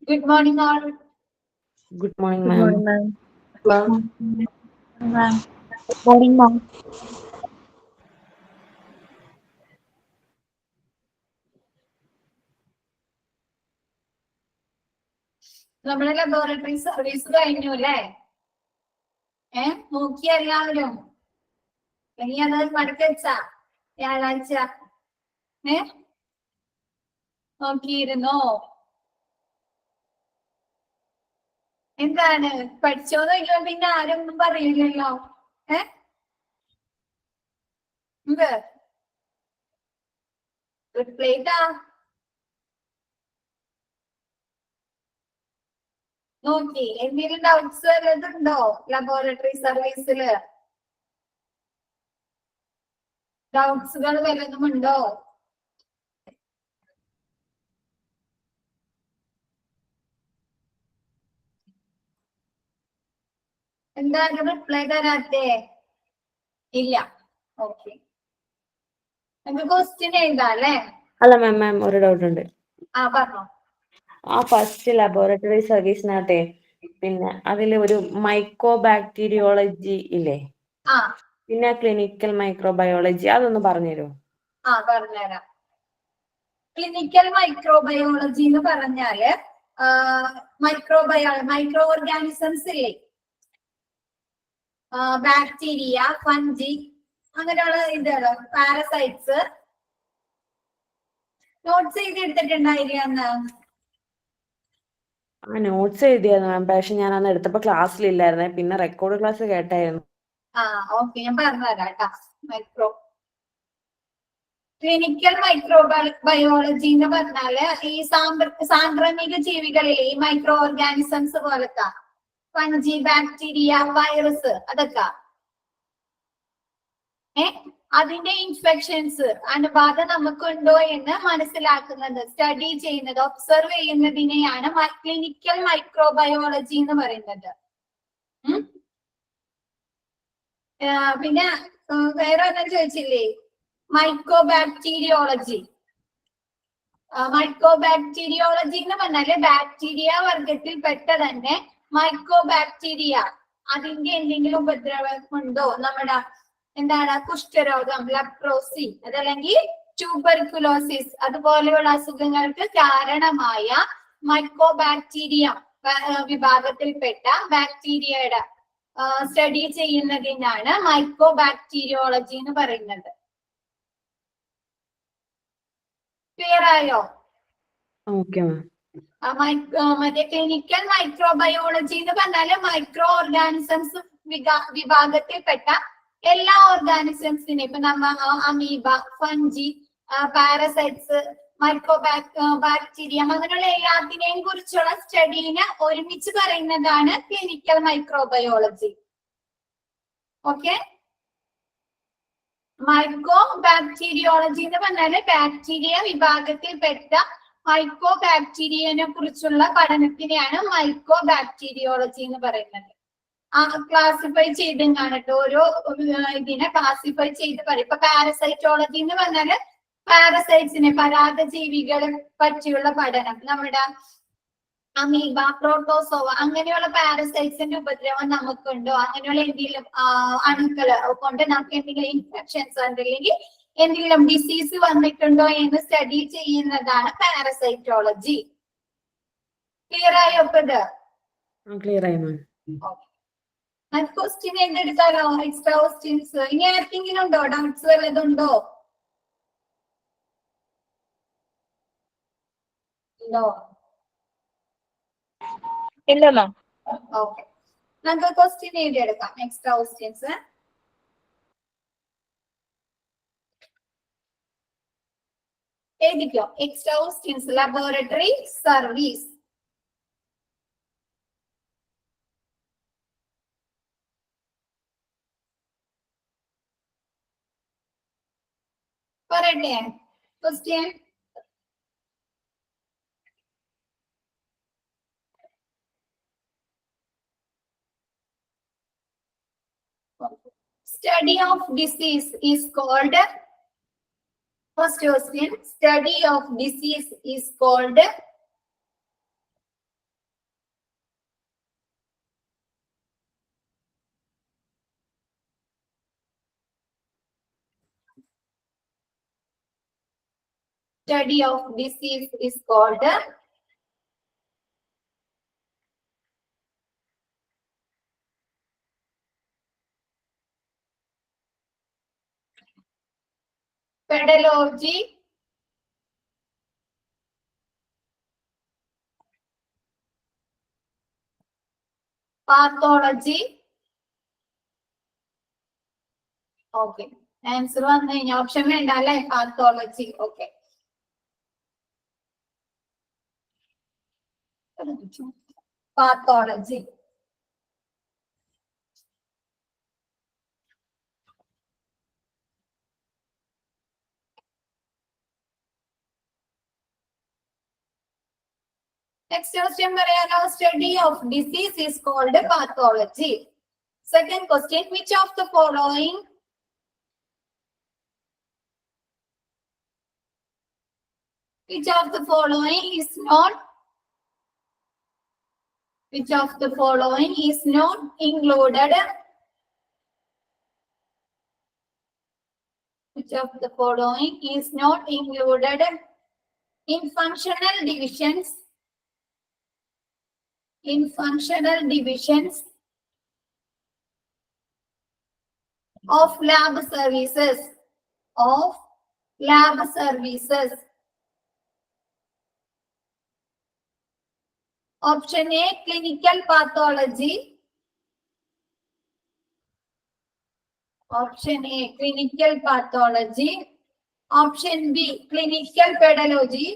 Good morning, all. Good morning, Good ma'am. morning, ma'am. Ma'am. Ma'am. Good morning, ma'am. നമ്മുടെ laboratory service കഴിഞ്ഞു അല്ലേ? നോക്കി എല്ലാവരും. ഇനി അത് മടക്കി വെച്ചാ വ്യാഴാഴ്ച നോക്കിയിരുന്നോ? എന്താണ് പഠിച്ചോന്ന് ചോദിക്കുമ്പോ പിന്നെ ആരും ഒന്നും പറയില്ലല്ലോ. എന്ത് റിപ്ലൈറ്റാ നോക്കി എന്തെങ്കിലും ഡൗട്ട്സ് വല്ലതുണ്ടോ ലബോറട്ടറി സർവീസില്? ഡൗട്ട്സുകൾ വല്ലതും ഉണ്ടോ? എന്താണ് റിപ്ലൈ തരാത്തേ? ഇല്ല. ഓക്കെ, നമുക്ക് ക്വസ്റ്റ്യൻ എഴുതാം അല്ലേ? അല്ല മാം ഒരു ഡൗട്ട് ഉണ്ട്. പറഞ്ഞോ. ആ ഫസ്റ്റ് ലബോറട്ടറി സർവീസിനകത്തെ പിന്നെ അതിൽ ഒരു മൈക്രോ ബാക്ടീരിയോളജി ഇല്ലേ? പിന്നെ ക്ലിനിക്കൽ മൈക്രോബയോളജി അതൊന്ന് പറഞ്ഞുതരുമോ? പറഞ്ഞുതരാം. ക്ലിനിക്കൽ മൈക്രോബയോളജി എന്ന് പറഞ്ഞാല് മൈക്രോ ഓർഗാനിസംസ് ഇല്ലേ, ബാക്ടീരിയ, ഫംജി, അങ്ങനെയുള്ള ഇതാണ് പാരസൈറ്റ്സ്. നോട്ട്സ് എഴുതിയെടുത്തിട്ടുണ്ടായിരുന്നു. നോട്ട്സ് എഴുതിയായിരുന്നു മാം, പക്ഷെ ഞാൻ അന്ന് എടുത്തപ്പോ ക്ലാസ്സിലില്ലായിരുന്നേ, പിന്നെ റെക്കോർഡ് ക്ലാസ് കേട്ടായിരുന്നു. ഓക്കെ, ഞാൻ പറഞ്ഞുതരാം കേട്ടോ. ക്ലിനിക്കൽ മൈക്രോബയോളജി എന്ന് പറഞ്ഞാല് ഈ സാംക്രമിക ജീവികളിലെ ഈ മൈക്രോ ഓർഗാനിസംസ് പോലത്തെ ഫംജി, ബാക്ടീരിയ, വൈറസ്, അതൊക്കെ അതിന്റെ ഇൻഫെക്ഷൻസ്, അണുബാധ നമുക്കുണ്ടോ എന്ന് മനസ്സിലാക്കുന്നത്, സ്റ്റഡി ചെയ്യുന്നത്, ഒബ്സർവ് ചെയ്യുന്നതിനെയാണ് ക്ലിനിക്കൽ മൈക്രോബയോളജി എന്ന് പറയുന്നത്. പിന്നെ വേറെ ഒന്നും ചോദിച്ചില്ലേ? മൈക്രോബാക്ടീരിയോളജി. മൈക്രോബാക്ടീരിയോളജി എന്ന് പറഞ്ഞാല് ബാക്ടീരിയ വർഗത്തിൽ പെട്ട തന്നെ മൈക്രോബാക്ടീരിയ, അതിന്റെ എന്തെങ്കിലും ഉപദ്രവം ഉണ്ടോ, നമ്മുടെ എന്താണ് കുഷ്ഠരോഗം, ലെപ്രോസി, അതല്ലെങ്കിൽ ട്യൂബർകുലോസിസ്, അതുപോലെയുള്ള അസുഖങ്ങൾക്ക് കാരണമായ മൈക്രോബാക്ടീരിയ വിഭാഗത്തിൽപ്പെട്ട ബാക്ടീരിയയുടെ സ്റ്റഡി ചെയ്യുന്നതിനാണ് മൈക്രോബാക്ടീരിയോളജി എന്ന് പറയുന്നത്. ക്ലിയർ ആയോ? മറ്റേ ക്ലിനിക്കൽ മൈക്രോബയോളജി എന്ന് പറഞ്ഞാല് മൈക്രോ ഓർഗാനിസംസ് വിഭാഗത്തിൽപ്പെട്ട എല്ലാ ഓർഗാനിസംസിനെ, ഇപ്പൊ അമീബ, ഫംജി, പാരസൈറ്റ്സ്, ബാക്ടീരിയം, അങ്ങനെയുള്ള എല്ലാത്തിനെയും കുറിച്ചുള്ള സ്റ്റഡീനെ ഒരുമിച്ച് പറയുന്നതാണ് clinical microbiology. Okay, micro bacteriology എന്ന് പറഞ്ഞാല് ബാക്ടീരിയ വിഭാഗത്തിൽപ്പെട്ട മൈക്രോ ബാക്ടീരിയനെ കുറിച്ചുള്ള പഠനത്തിനെയാണ് മൈക്രോ ബാക്ടീരിയോളജി എന്ന് പറയുന്നത്. ക്ലാസിഫൈ ചെയ്തെന്നാണ് കേട്ടോ, ഓരോ ഇതിനെ ക്ലാസിഫൈ ചെയ്ത് പറയും. ഇപ്പൊ പാരസൈറ്റോളജി എന്ന് പറഞ്ഞാല് പാരസൈറ്റ്സിനെ, പരാഗജീവികളെ പറ്റിയുള്ള പഠനം, നമ്മുടെ അമീബ, പ്രോട്ടോസോവ, അങ്ങനെയുള്ള പാരസൈറ്റ്സിന്റെ ഉപദ്രവം നമുക്കുണ്ടോ, അങ്ങനെയുള്ള എന്തെങ്കിലും അണുക്കള് കൊണ്ട് നമുക്ക് എന്തെങ്കിലും ഇൻഫെക്ഷൻസ് അല്ലെങ്കിൽ എന്തെങ്കിലും ഡിസീസ് വന്നിട്ടുണ്ടോ എന്ന് സ്റ്റഡി ചെയ്യുന്നതാണ് പാരസൈറ്റോളജി. ക്ലിയർ ആയോ? ഇപ്പൊ ഇത് ക്ലിയർ ആയി മാം. ക്വസ്റ്റ്യൻ എന്തെടുത്താലോ? എക്സ്ട്രാ ക്വസ്റ്റ്യൻസ് ഇനി ആർക്കെങ്കിലും ഉണ്ടോ? ഡൗട്ട്സ് വല്ലതുണ്ടോ? ഇല്ല മാം. ഓക്കെ, നമുക്ക് ക്വസ്റ്റ്യൻ എഴുതിയെടുക്കാം. എക്സ്ട്രാ ക്വസ്റ്റ്യൻസ് എഴുതിക്കോ. Extra questions laboratory service. പറയട്ടെ question. Study of disease is called, first question, study of disease is called study of disease is called pedology, pathology. Okay. Answer വന്നു കഴിഞ്ഞാൽ option വേണ്ട അല്ലേ? Pathology. Okay. Pathology. Next question പറയാലോ. Study of disease is called pathology. Second question, which of the following is not included in functional divisions of lab services. Option A, clinical pathology. Option A, clinical pathology. Option B, clinical pedology.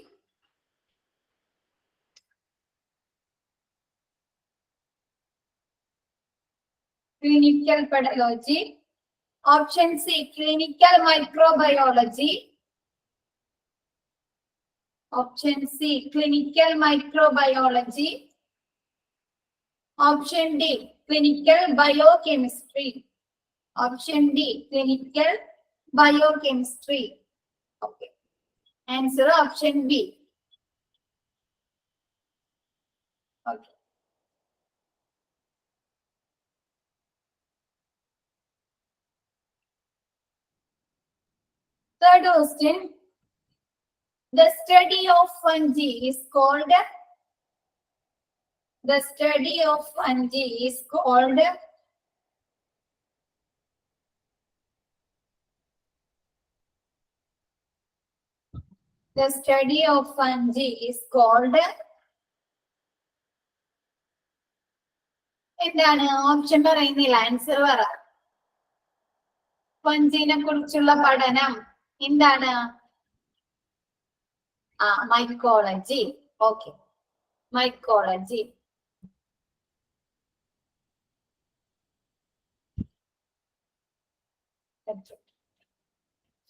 Clinical pedology. Option C, clinical microbiology. Option C, clinical microbiology. Option D, clinical biochemistry. Option D, clinical biochemistry. Okay. Answer option B. Okay. Third question. The study of fungi is called. The study of fungi is called. The study of fungi is called. എന്താണ് option പറയുന്നില്ല, answer പറ. ഫംഗിനെ കുറിച്ചുള്ള പഠനം എന്താണ്? Mycology. Okay, mycology.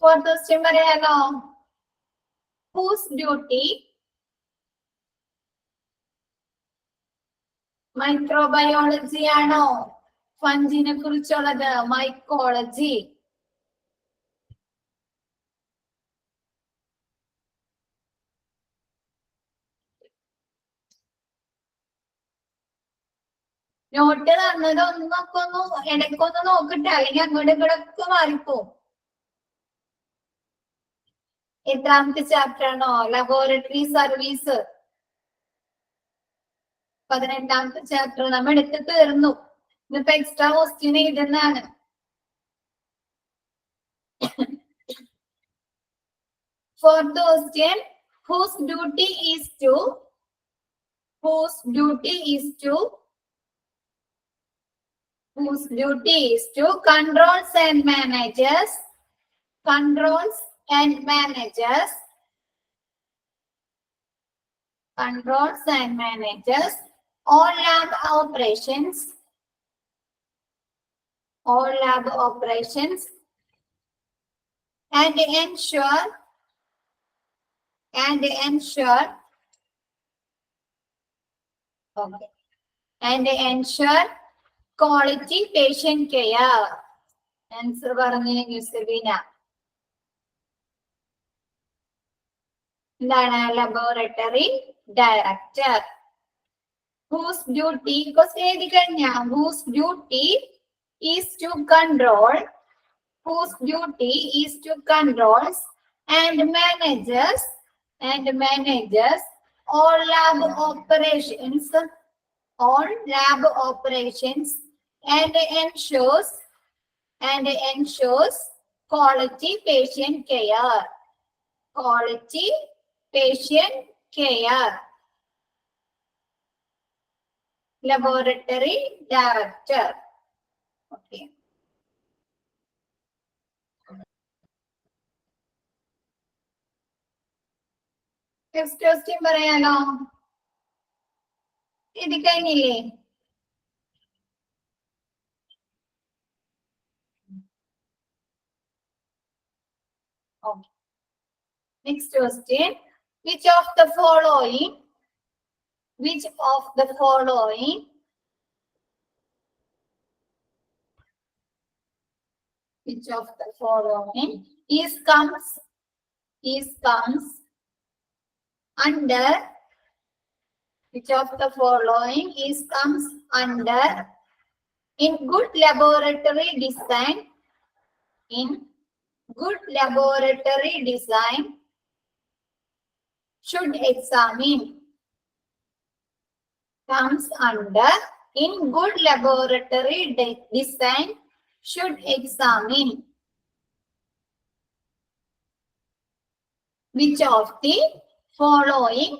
Fourth question പറയാലോ. Whose duty? Microbiology ആണോ ഫംഗിനെ കുറിച്ചുള്ളത്? Mycology. Not തന്നത് ഒന്നൊക്കൊന്നു ഇടയ്ക്കൊന്ന് നോക്കട്ടെ, അല്ലെങ്കിൽ അങ്ങോട്ട് ഇങ്ങോട്ടൊക്കെ മാറിപ്പോവും. എത്രാമത്തെ ചാപ്റ്റർ ആണോ? Laboratory service. 18ാമത്തെ ചാപ്റ്റർ നമ്മൾ എടുത്ത് തീർന്നു. ഇന്നിപ്പോ എക്സ്ട്രാ ക്വസ്റ്റ്യൻ എഴുതുന്നതാണ്. Fourth question, whose duty is to controls and manages all lab operations and ensure quality patient care. Answer പറഞ്ഞു യുസബീന. എന്താണ്? Laboratory director. Whose duty? എഴുതി കഴിഞ്ഞ whose duty is to control and manages and manages all lab operations and ensures quality patient care. Quality patient care. Laboratory director. Okay. Next question പറയാലോ. ഇത് കഴിഞ്ഞില്ലേ? Okay. Next question. Which of the following comes under in good laboratory design should examine. Comes under in good laboratory design should examine. Which of the following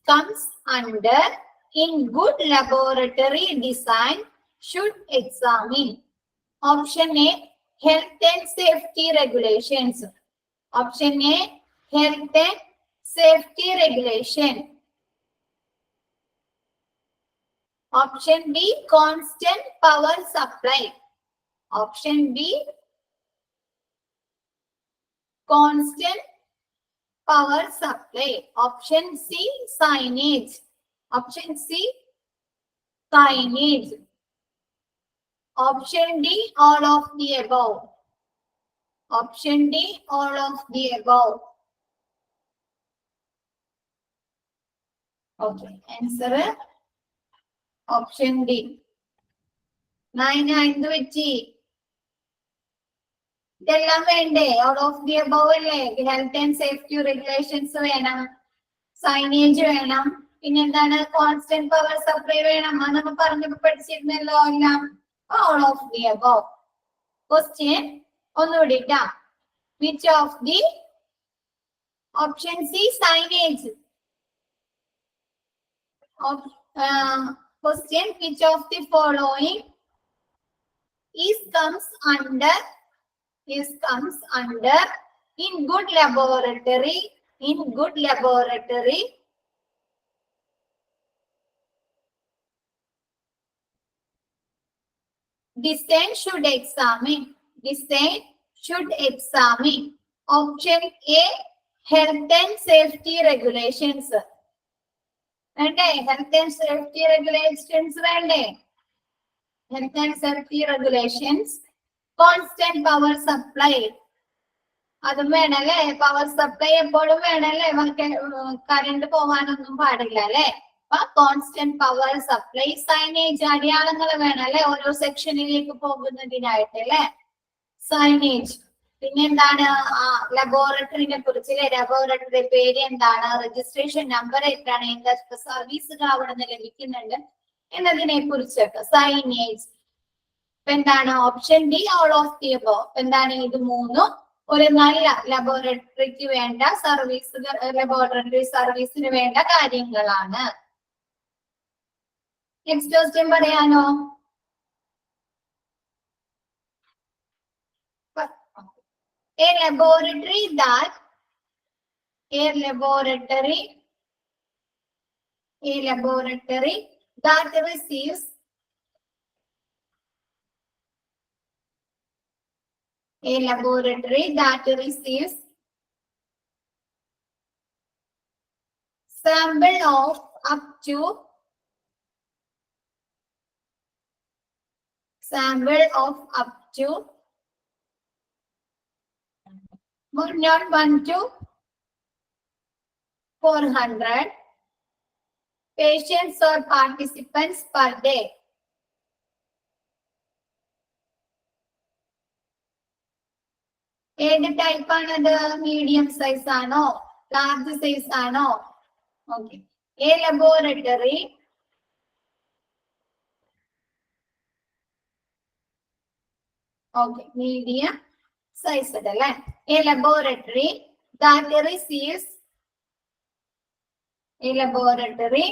comes under in good laboratory design should examine? Option A, health and safety regulations. Option A, health and safety regulation. Option B, constant power supply. Option B, constant power supply. Option C, signage. Option C, signage. Option D, all of the above. Option D, all of the above. Okay, answer option D. 9 എന്ത് വെച്ചി? ഇതെല്ലാം വേണ്ടേ? All of the above അല്ലേ? Health and safety regulations വേണം, signage വേണം, പിന്നെന്താണ്, constant power supply വേണം. അത് നമ്മൾ പറഞ്ഞപ്പോ പഠിച്ചിരുന്നല്ലോ എല്ലാം. All of the above. Question ഒന്നുകൂടി ഇട്ടാ. Which of the option C signage. Question, which of the following comes under in good laboratory design should examine. Option A, health and safety regulations. വേണ്ടേ? Health and safety regulations വേണ്ടേ? Health and safety regulations. Constant power supply, അതും വേണല്ലേ? Power supply എപ്പോഴും വേണല്ലേ? Current പോവാനൊന്നും പാടില്ല അല്ലെ? അപ്പൊ constant power supply. Signage, അടയാളങ്ങൾ വേണല്ലേ ഓരോ സെക്ഷനിലേക്ക് പോകുന്നതിനായിട്ട് അല്ലെ? സൈനേജ്. പിന്നെന്താണ്? ലബോറട്ടറിനെ കുറിച്ച്, ലബോറട്ടറി പേര് എന്താണ്, രജിസ്ട്രേഷൻ നമ്പർ എത്രയാണ്, എന്തൊക്കെ സർവീസുകൾ അവിടെ നിന്ന് ലഭിക്കുന്നുണ്ട് എന്നതിനെ കുറിച്ചൊക്കെ സൈനേജ്. എന്താണ്? Option D, all of the above. എന്താണ്? ഇത് മൂന്നും ഒരു നല്ല ലബോറട്ടറിക്ക് വേണ്ട സർവീസുകൾ, ലബോറട്ടറി സർവീസിന് വേണ്ട കാര്യങ്ങളാണ്. നെക്സ്റ്റ് ക്വസ്റ്റ്യൻ പറയാനോ? A laboratory that receives sample of up to 1 to 400 patients or participants per day. ഏത് ടൈപ്പ് ആണത്? മീഡിയം സൈസ് ആണോ, ലാർജ് സൈസ് ആണോ? Okay. A laboratory okay medium size അല്ലേ? A laboratory that receives a laboratory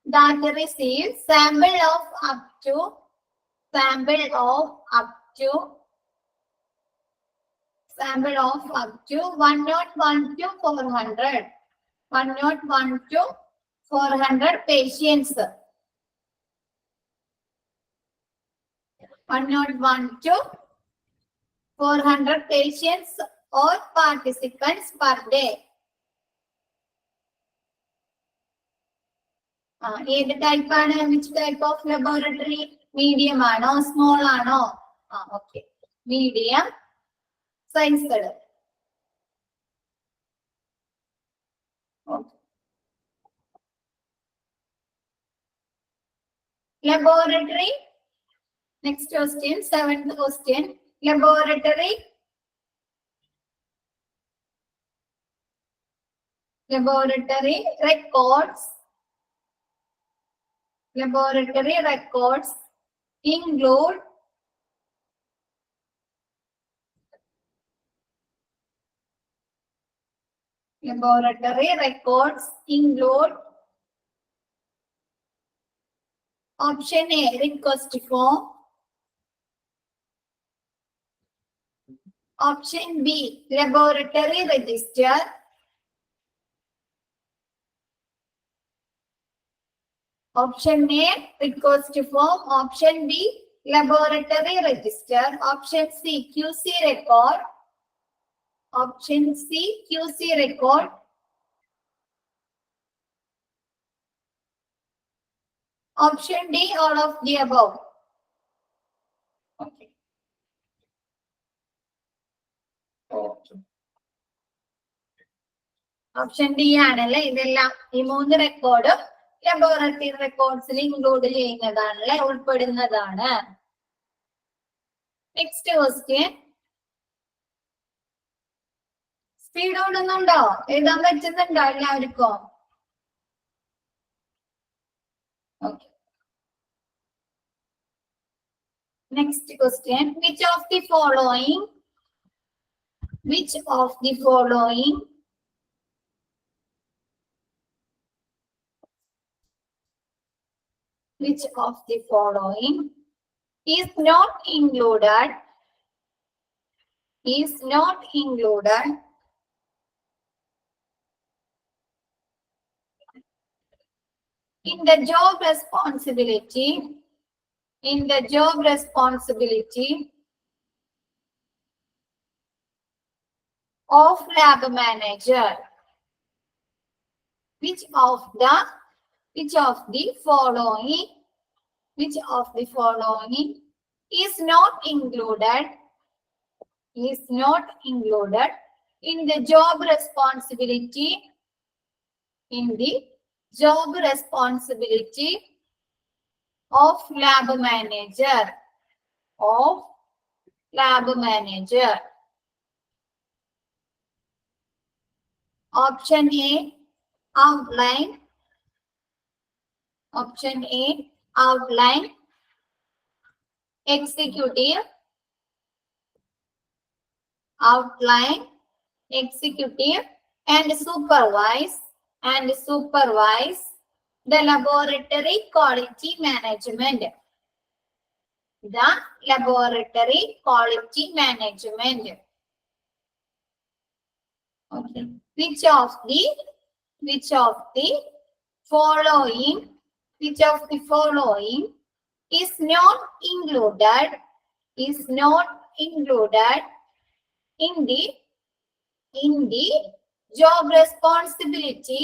that receives sample of up to 101 to 400 patients. 101 to 400 patients or participants per day. ഏത് type ആണ്? Which type of laboratory? Medium ആണോ small ആണോ? Okay medium size. Laboratory next question 7th question. Laboratory records include option A request form, option B laboratory register, option A request form, option B laboratory register, option C QC record, option C QC record, option D all of the above. Okay. Option D ആണല്ലേ ഇതെല്ലാം. ഈ 3 റെക്കോർഡും laboratory റെക്കോർഡ്സിൽ include ചെയ്യുന്നതാണല്ലേ, ഉൾപ്പെടുന്നതാണ്. Next question. Speed ഓടുന്നുണ്ടോ? എഴുതാൻ പറ്റുന്നുണ്ടോ എല്ലാവർക്കും? Okay. Next question. Which of the following is not included in the job responsibility of lab manager? Which of the following is not included in the job responsibility of lab manager? Option A outline, executive, and supervise the laboratory quality management. Okay. Which of the following is not included in the job responsibility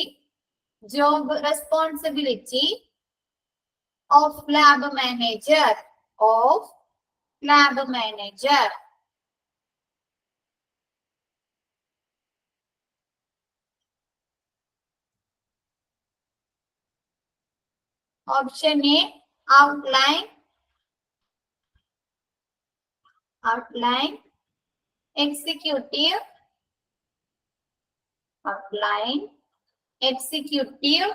of lab manager? Option A outline, executive, Outline, executive,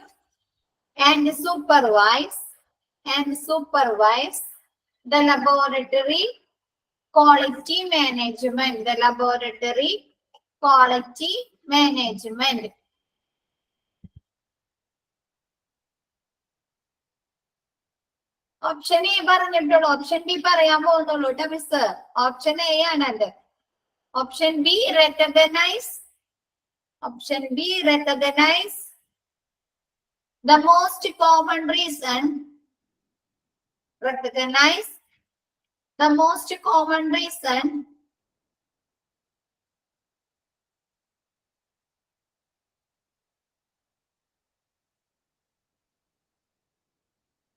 and supervise the laboratory quality management. The laboratory quality management. Option A പറഞ്ഞിട്ടുള്ളൂ. Option B പറയാൻ പോകുന്നുള്ളൂ കേട്ടോ miss. Option A ആണത്. Option B recognize. Option B, recognize the most common reason. Recognize the most common reason.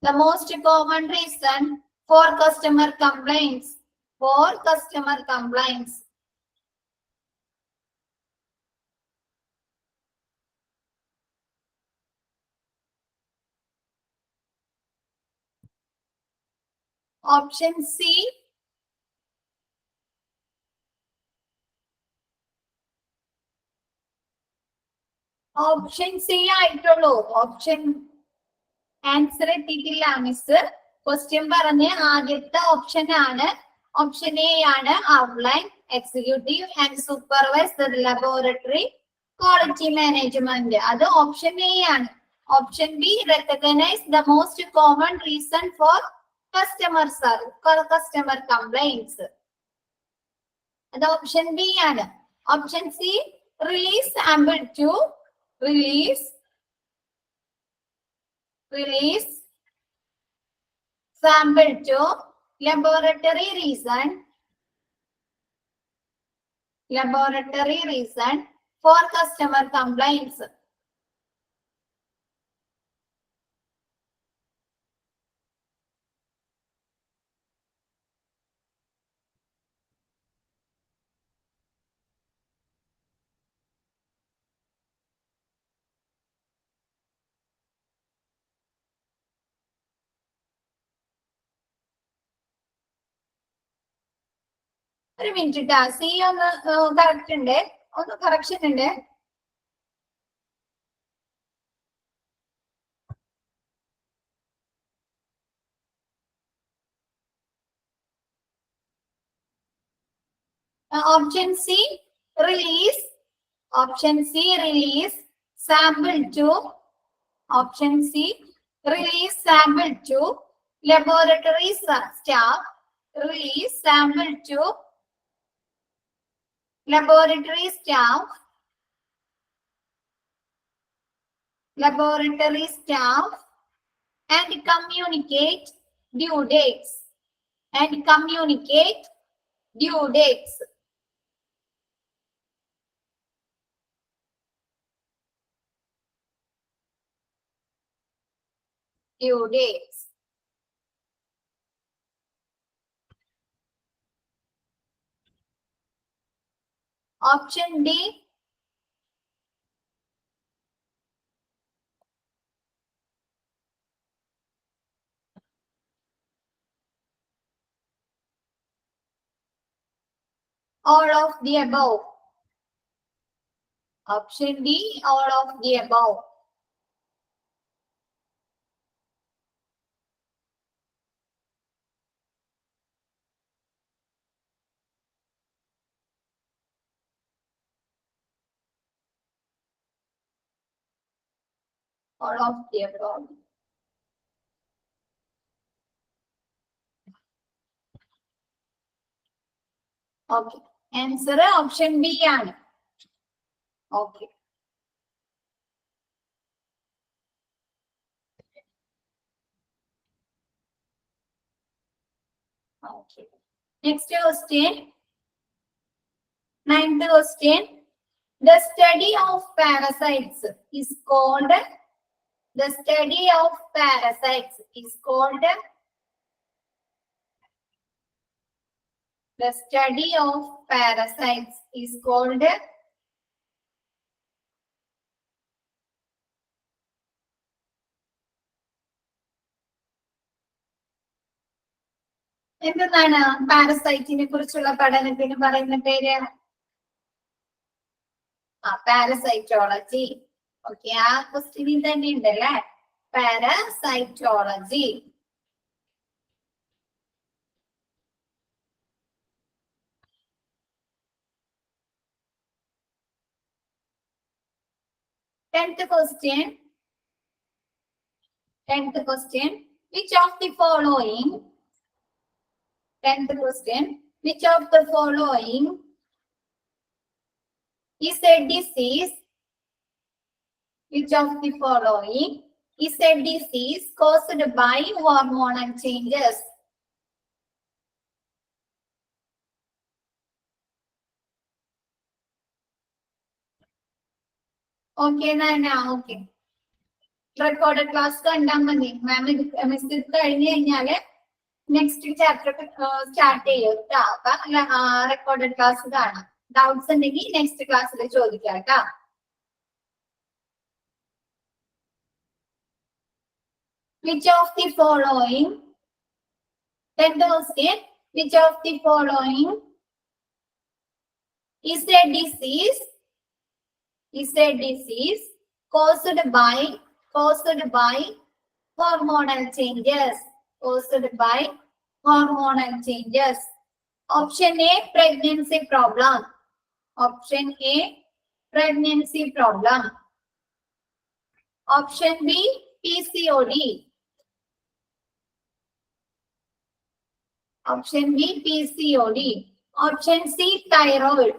The most common reason for customer complaints. For customer complaints. Option C. Option C ആയിട്ടുള്ളൂ. Option answer എത്തിയിട്ടില്ല miss. Question പറഞ്ഞ് ആദ്യത്തെ option ആണ്. Option A ആണ്. Outline, executive and supervise the laboratory quality management. അത് option A ആണ്. Option B, recognise the most common reason for customer complaints. അത് option B ആണ്. Option C, release sample to release sample to laboratory reason for customer complaints. ഒരു minute ട്ടാ. C ഒന്ന് correct ഉണ്ട്, ഒന്ന് correction ഉണ്ട്. Option C release. Option C release sample to. Option C release sample to laboratory staff. Release sample to laboratory staff and communicate due dates. Option D. All of the above. Option D, all of the above. All of the above. Okay. Answer option B ആണ്. Okay. Okay. Next question. 9th question. The study of parasites is called. The study of parasites is called. The study of parasites is called. എന്താണ് പാരസൈറ്റിനെ കുറിച്ചുള്ള പഠനത്തിന് പറയുന്ന പേര്? പാരസൈറ്റോളജി. Okay, ആ ക്വസ്റ്റ്യനിൽ തന്നെ ഉണ്ടല്ലേ പാരസൈറ്റോളജി. Tenth question. Which of the following? Tenth question. Which of the following is a disease? Which of the following is a disease caused by hormonal changes? Okay, Nana. Okay. Recorded class കണ്ടാൽ മതി. മാം miss ഇത് കഴിഞ്ഞ് കഴിഞ്ഞാല് next chapter start ചെയ്യും കേട്ടോ. Recorded class കാണാം. Doubts ഉണ്ടെങ്കിൽ next ക്ലാസ്സിൽ ചോദിക്കാം കേട്ടോ. Which of the following? 10th question. Which of the following is a disease? Is a disease caused by hormonal changes? Caused by hormonal changes. Option A, pregnancy problem. Option A, pregnancy problem. Option B, PCOD. Option B, PCOD. Option C, thyroid.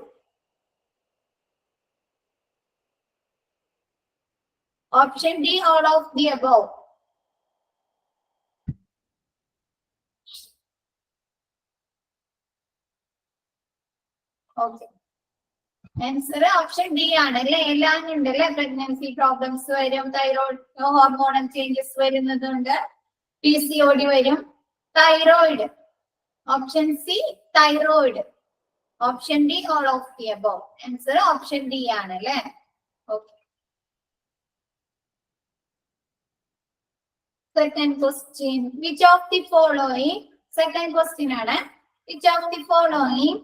Option D, all of the above. Okay. Answer option D ആണല്ലേ. എല്ലാം ഉണ്ടല്ലേ. Pregnancy problems വരും, thyroid hormonal changes വരുന്നതുണ്ട്, PCOD വരും, thyroid. Option C thyroid. Option D all of the above. Answer option D ആണല്ലേ. Okay. Second question. Which of the following? Second question ആണ്. Which of the following?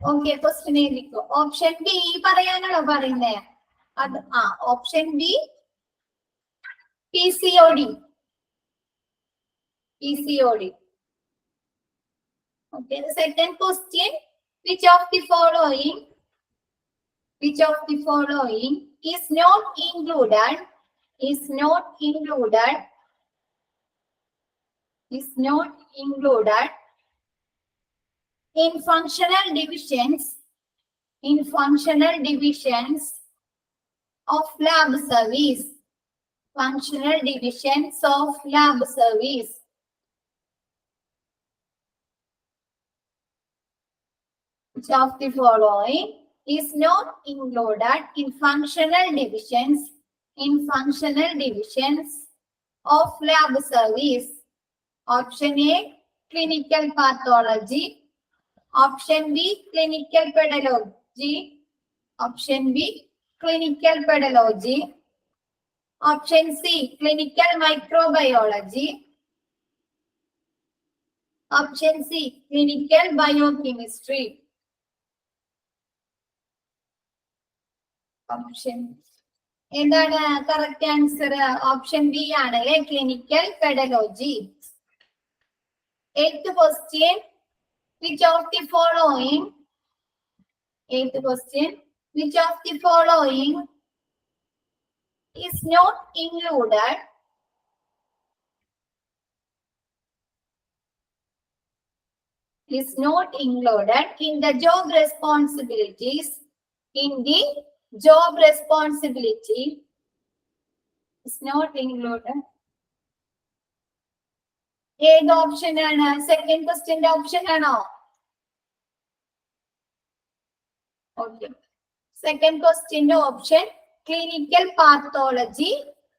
Okay, question എഴുതിക്കോ. Option B പറയാനാണോ പറയുന്നേ? അത് option B PCOD. PCOD. Okay, the second question. Which of the following is not included in functional divisions of lab service? Functional divisions of lab service. Which of the following is not included in functional divisions of lab service? Option A, clinical pathology. Option B, clinical pedology. Option B, clinical pedology. Option C, clinical microbiology. Option C, clinical biochemistry. Option എന്താണ് correct answer? Option B ആണല്ലേ, clinical പെഡലോജി. Eighth question. Which of the following is not included in the job responsibilities? Is not included. ഏത് option ആണ്? Second ക്വസ്റ്റ്യന്റെ option ആണോ? Okay, second ക്വസ്റ്റ്യന്റെ option clinical pathology,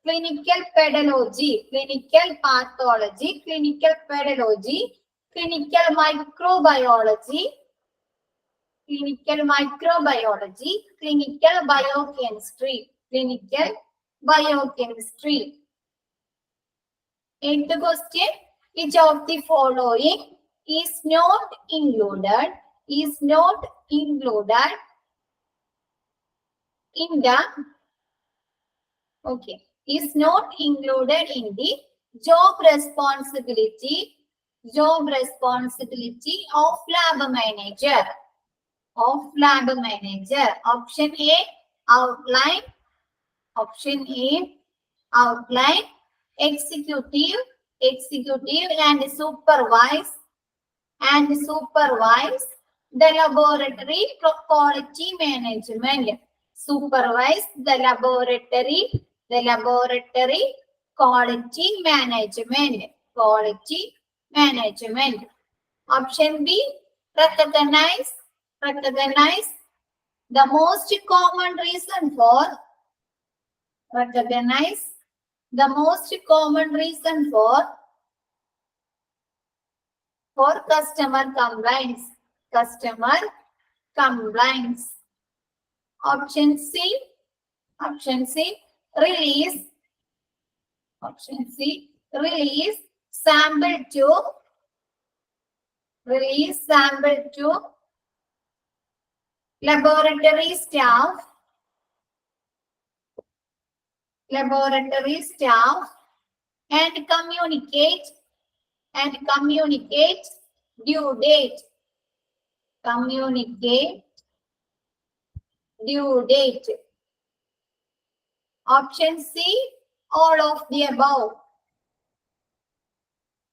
clinical pedology, clinical pathology, clinical pedology, clinical microbiology, clinical biochemistry, clinical biochemistry. Eighth question. Which of the following is not included included in the is not included in the job responsibility of lab manager. Option A, outline. Option A, outline, executive and supervise the laboratory quality management. Supervise the laboratory quality management. Option B, recognize the most common reason for customer complaints. Option C, release sample to laboratory staff and communicate due date. Option C, all of the above.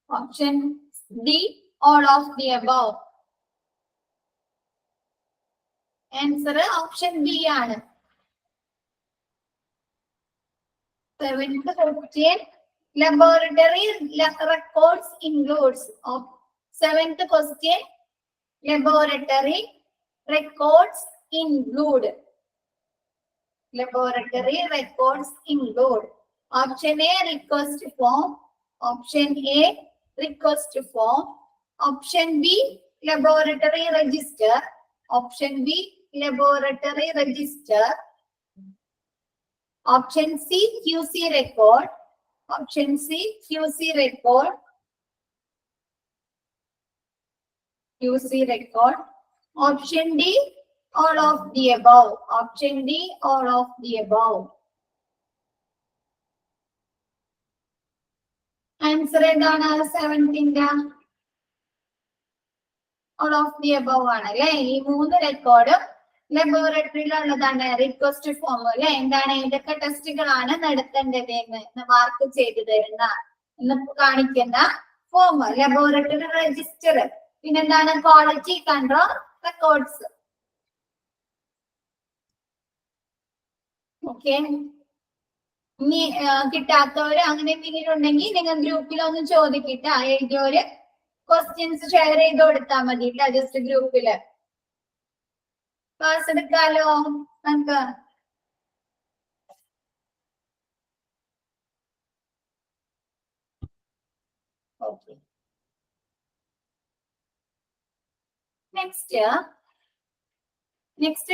Option D, all of the above. Answer option B ആണ്. 7th question, laboratory records includes. 7th question, laboratory records include. Option A, request form. Option A, request form. Option B, laboratory register. Option B, laboratory register. Option C, QC record. Option C, QC record. Option D, all of the above. Option D, all of the above. Answer എന്താണ് 7th? all of the above ആണ് അല്ലേ? ഈ 3 റെക്കോർഡും ലബോറട്ടറിയിലുള്ളതാണ്. Request form അല്ലെ, എന്താണ് ഏതൊക്കെ ടെസ്റ്റുകളാണ് നടത്തേണ്ടത് എന്ന് മാർക്ക് ചെയ്തു തരുന്ന എന്ന് കാണിക്കുന്ന ഫോം, ലബോറട്ടറി രജിസ്റ്റർ. പിന്നെന്താണ് ക്വാളിറ്റി കൺട്രോൾ റെക്കോർഡ്സ്. ഓക്കെ, ഇനി കിട്ടാത്തവര് അങ്ങനെ എന്തെങ്കിലും ഉണ്ടെങ്കിൽ നിങ്ങൾ ഗ്രൂപ്പിൽ ഒന്ന് ചോദിക്കിട്ട് എഴുതിയവര് ക്വസ്റ്റ്യൻസ് ഷെയർ ചെയ്ത് കൊടുത്താൽ മതി കേട്ടോ, ജസ്റ്റ് ഗ്രൂപ്പില്. ക്ലാസ് എടുക്കാലോ നമുക്ക്. ഓക്കെ, നെക്സ്റ്റ്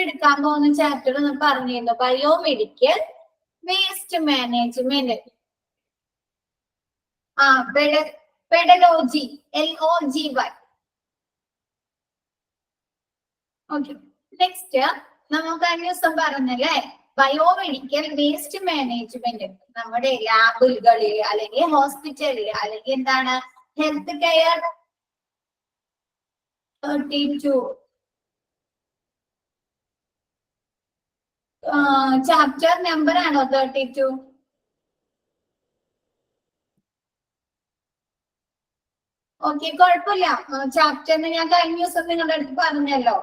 എടുക്കാൻ പോകുന്ന ചാപ്റ്റർ ഒന്ന് പറഞ്ഞിരുന്നു, biomedical waste management. Pedology, LOGY. Okay, next നമുക്ക് കഴിഞ്ഞ ദിവസം പറഞ്ഞല്ലേ ബയോമെഡിക്കൽ വേസ്റ്റ് മാനേജ്മെന്റ് നമ്മുടെ ലാബുകളിൽ അല്ലെങ്കിൽ ഹോസ്പിറ്റലിൽ അല്ലെങ്കിൽ എന്താണ് ഹെൽത്ത് കെയർ 32 ചാപ്റ്റർ നമ്പർ ആണോ 32? ഓക്കെ, കുഴപ്പമില്ല. ചാപ്റ്ററിന് ഞാൻ കഴിഞ്ഞ ദിവസം നിങ്ങളുടെ അടുത്ത് പറഞ്ഞല്ലോ,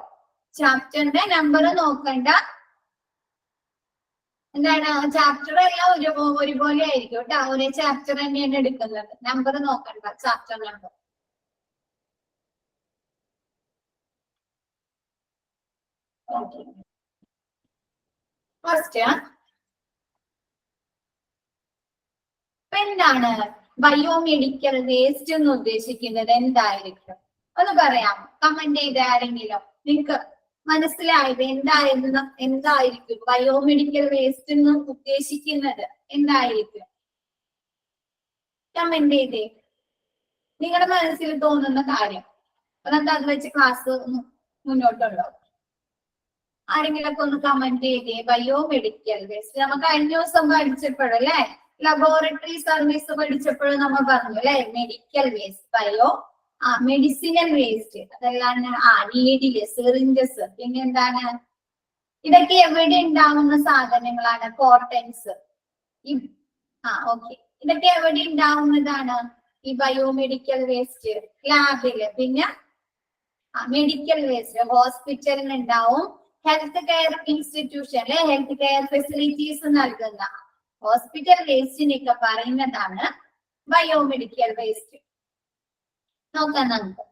ചാപ്റ്ററിന്റെ നമ്പർ നോക്കണ്ട. എന്താണ് ചാപ്റ്റർ എല്ലാം ഒരുപോലെ ആയിരിക്കും കേട്ടോ, ഒരേ ചാപ്റ്റർ തന്നെയാണ് എടുക്കുന്നത്. നമ്പർ നോക്കണ്ട, ചാപ്റ്റർ നമ്പർ. ഫസ്റ്റ് എന്താണ് ബയോമെഡിക്കൽ വേസ്റ്റ് എന്ന് ഉദ്ദേശിക്കുന്നത് എന്തായിരിക്കും ഒന്ന് പറയാം, കമന്റ് ചെയ്ത ആരെങ്കിലും. നിങ്ങൾക്ക് മനസ്സിലായത് എന്തായിരിക്കും ബയോമെഡിക്കൽ വേസ്റ്റ് എന്ന് ഉദ്ദേശിക്കുന്നത് എന്തായിരിക്കും? കമന്റ് ചെയ്തേ നിങ്ങളുടെ മനസ്സിൽ തോന്നുന്ന കാര്യം. നമുക്ക് അത് വെച്ച് ക്ലാസ് മുന്നോട്ടുണ്ടോ? ആരെങ്കിലൊക്കെ ഒന്ന് കമന്റ് ചെയ്തേ. ബയോമെഡിക്കൽ വേസ്റ്റ് നമുക്ക് കഴിഞ്ഞ ദിവസം പഠിച്ചപ്പോഴല്ലേ, ലബോറട്ടറി സർവീസ് പഠിച്ചപ്പോഴും നമ്മൾ പറഞ്ഞു അല്ലെ, മെഡിക്കൽ വേസ്റ്റ്, മെഡിസിനൽ വേസ്റ്റ്, അതെല്ലാം നീഡില്, സിറിഞ്ചസ്, പിന്നെ എന്താണ്, ഇതൊക്കെ എവിടെ ഉണ്ടാവുന്ന സാധനങ്ങളാണ്? കോട്ടൺസ്. ഓക്കെ, ഇതൊക്കെ എവിടെ ഉണ്ടാവുന്നതാണ്? ഈ ബയോമെഡിക്കൽ വേസ്റ്റ് ലാബില്. പിന്നെ മെഡിക്കൽ വേസ്റ്റ് ഹോസ്പിറ്റലിൽ ഉണ്ടാവും. ഹെൽത്ത് കെയർ ഇൻസ്റ്റിറ്റ്യൂഷനിലെ ഹെൽത്ത് കെയർ ഫെസിലിറ്റീസ് നൽകുന്ന ഹോസ്പിറ്റൽ വേസ്റ്റിനൊക്കെ പറയുന്നതാണ് ബയോമെഡിക്കൽ വേസ്റ്റ്. നോക്കാം നമുക്ക്.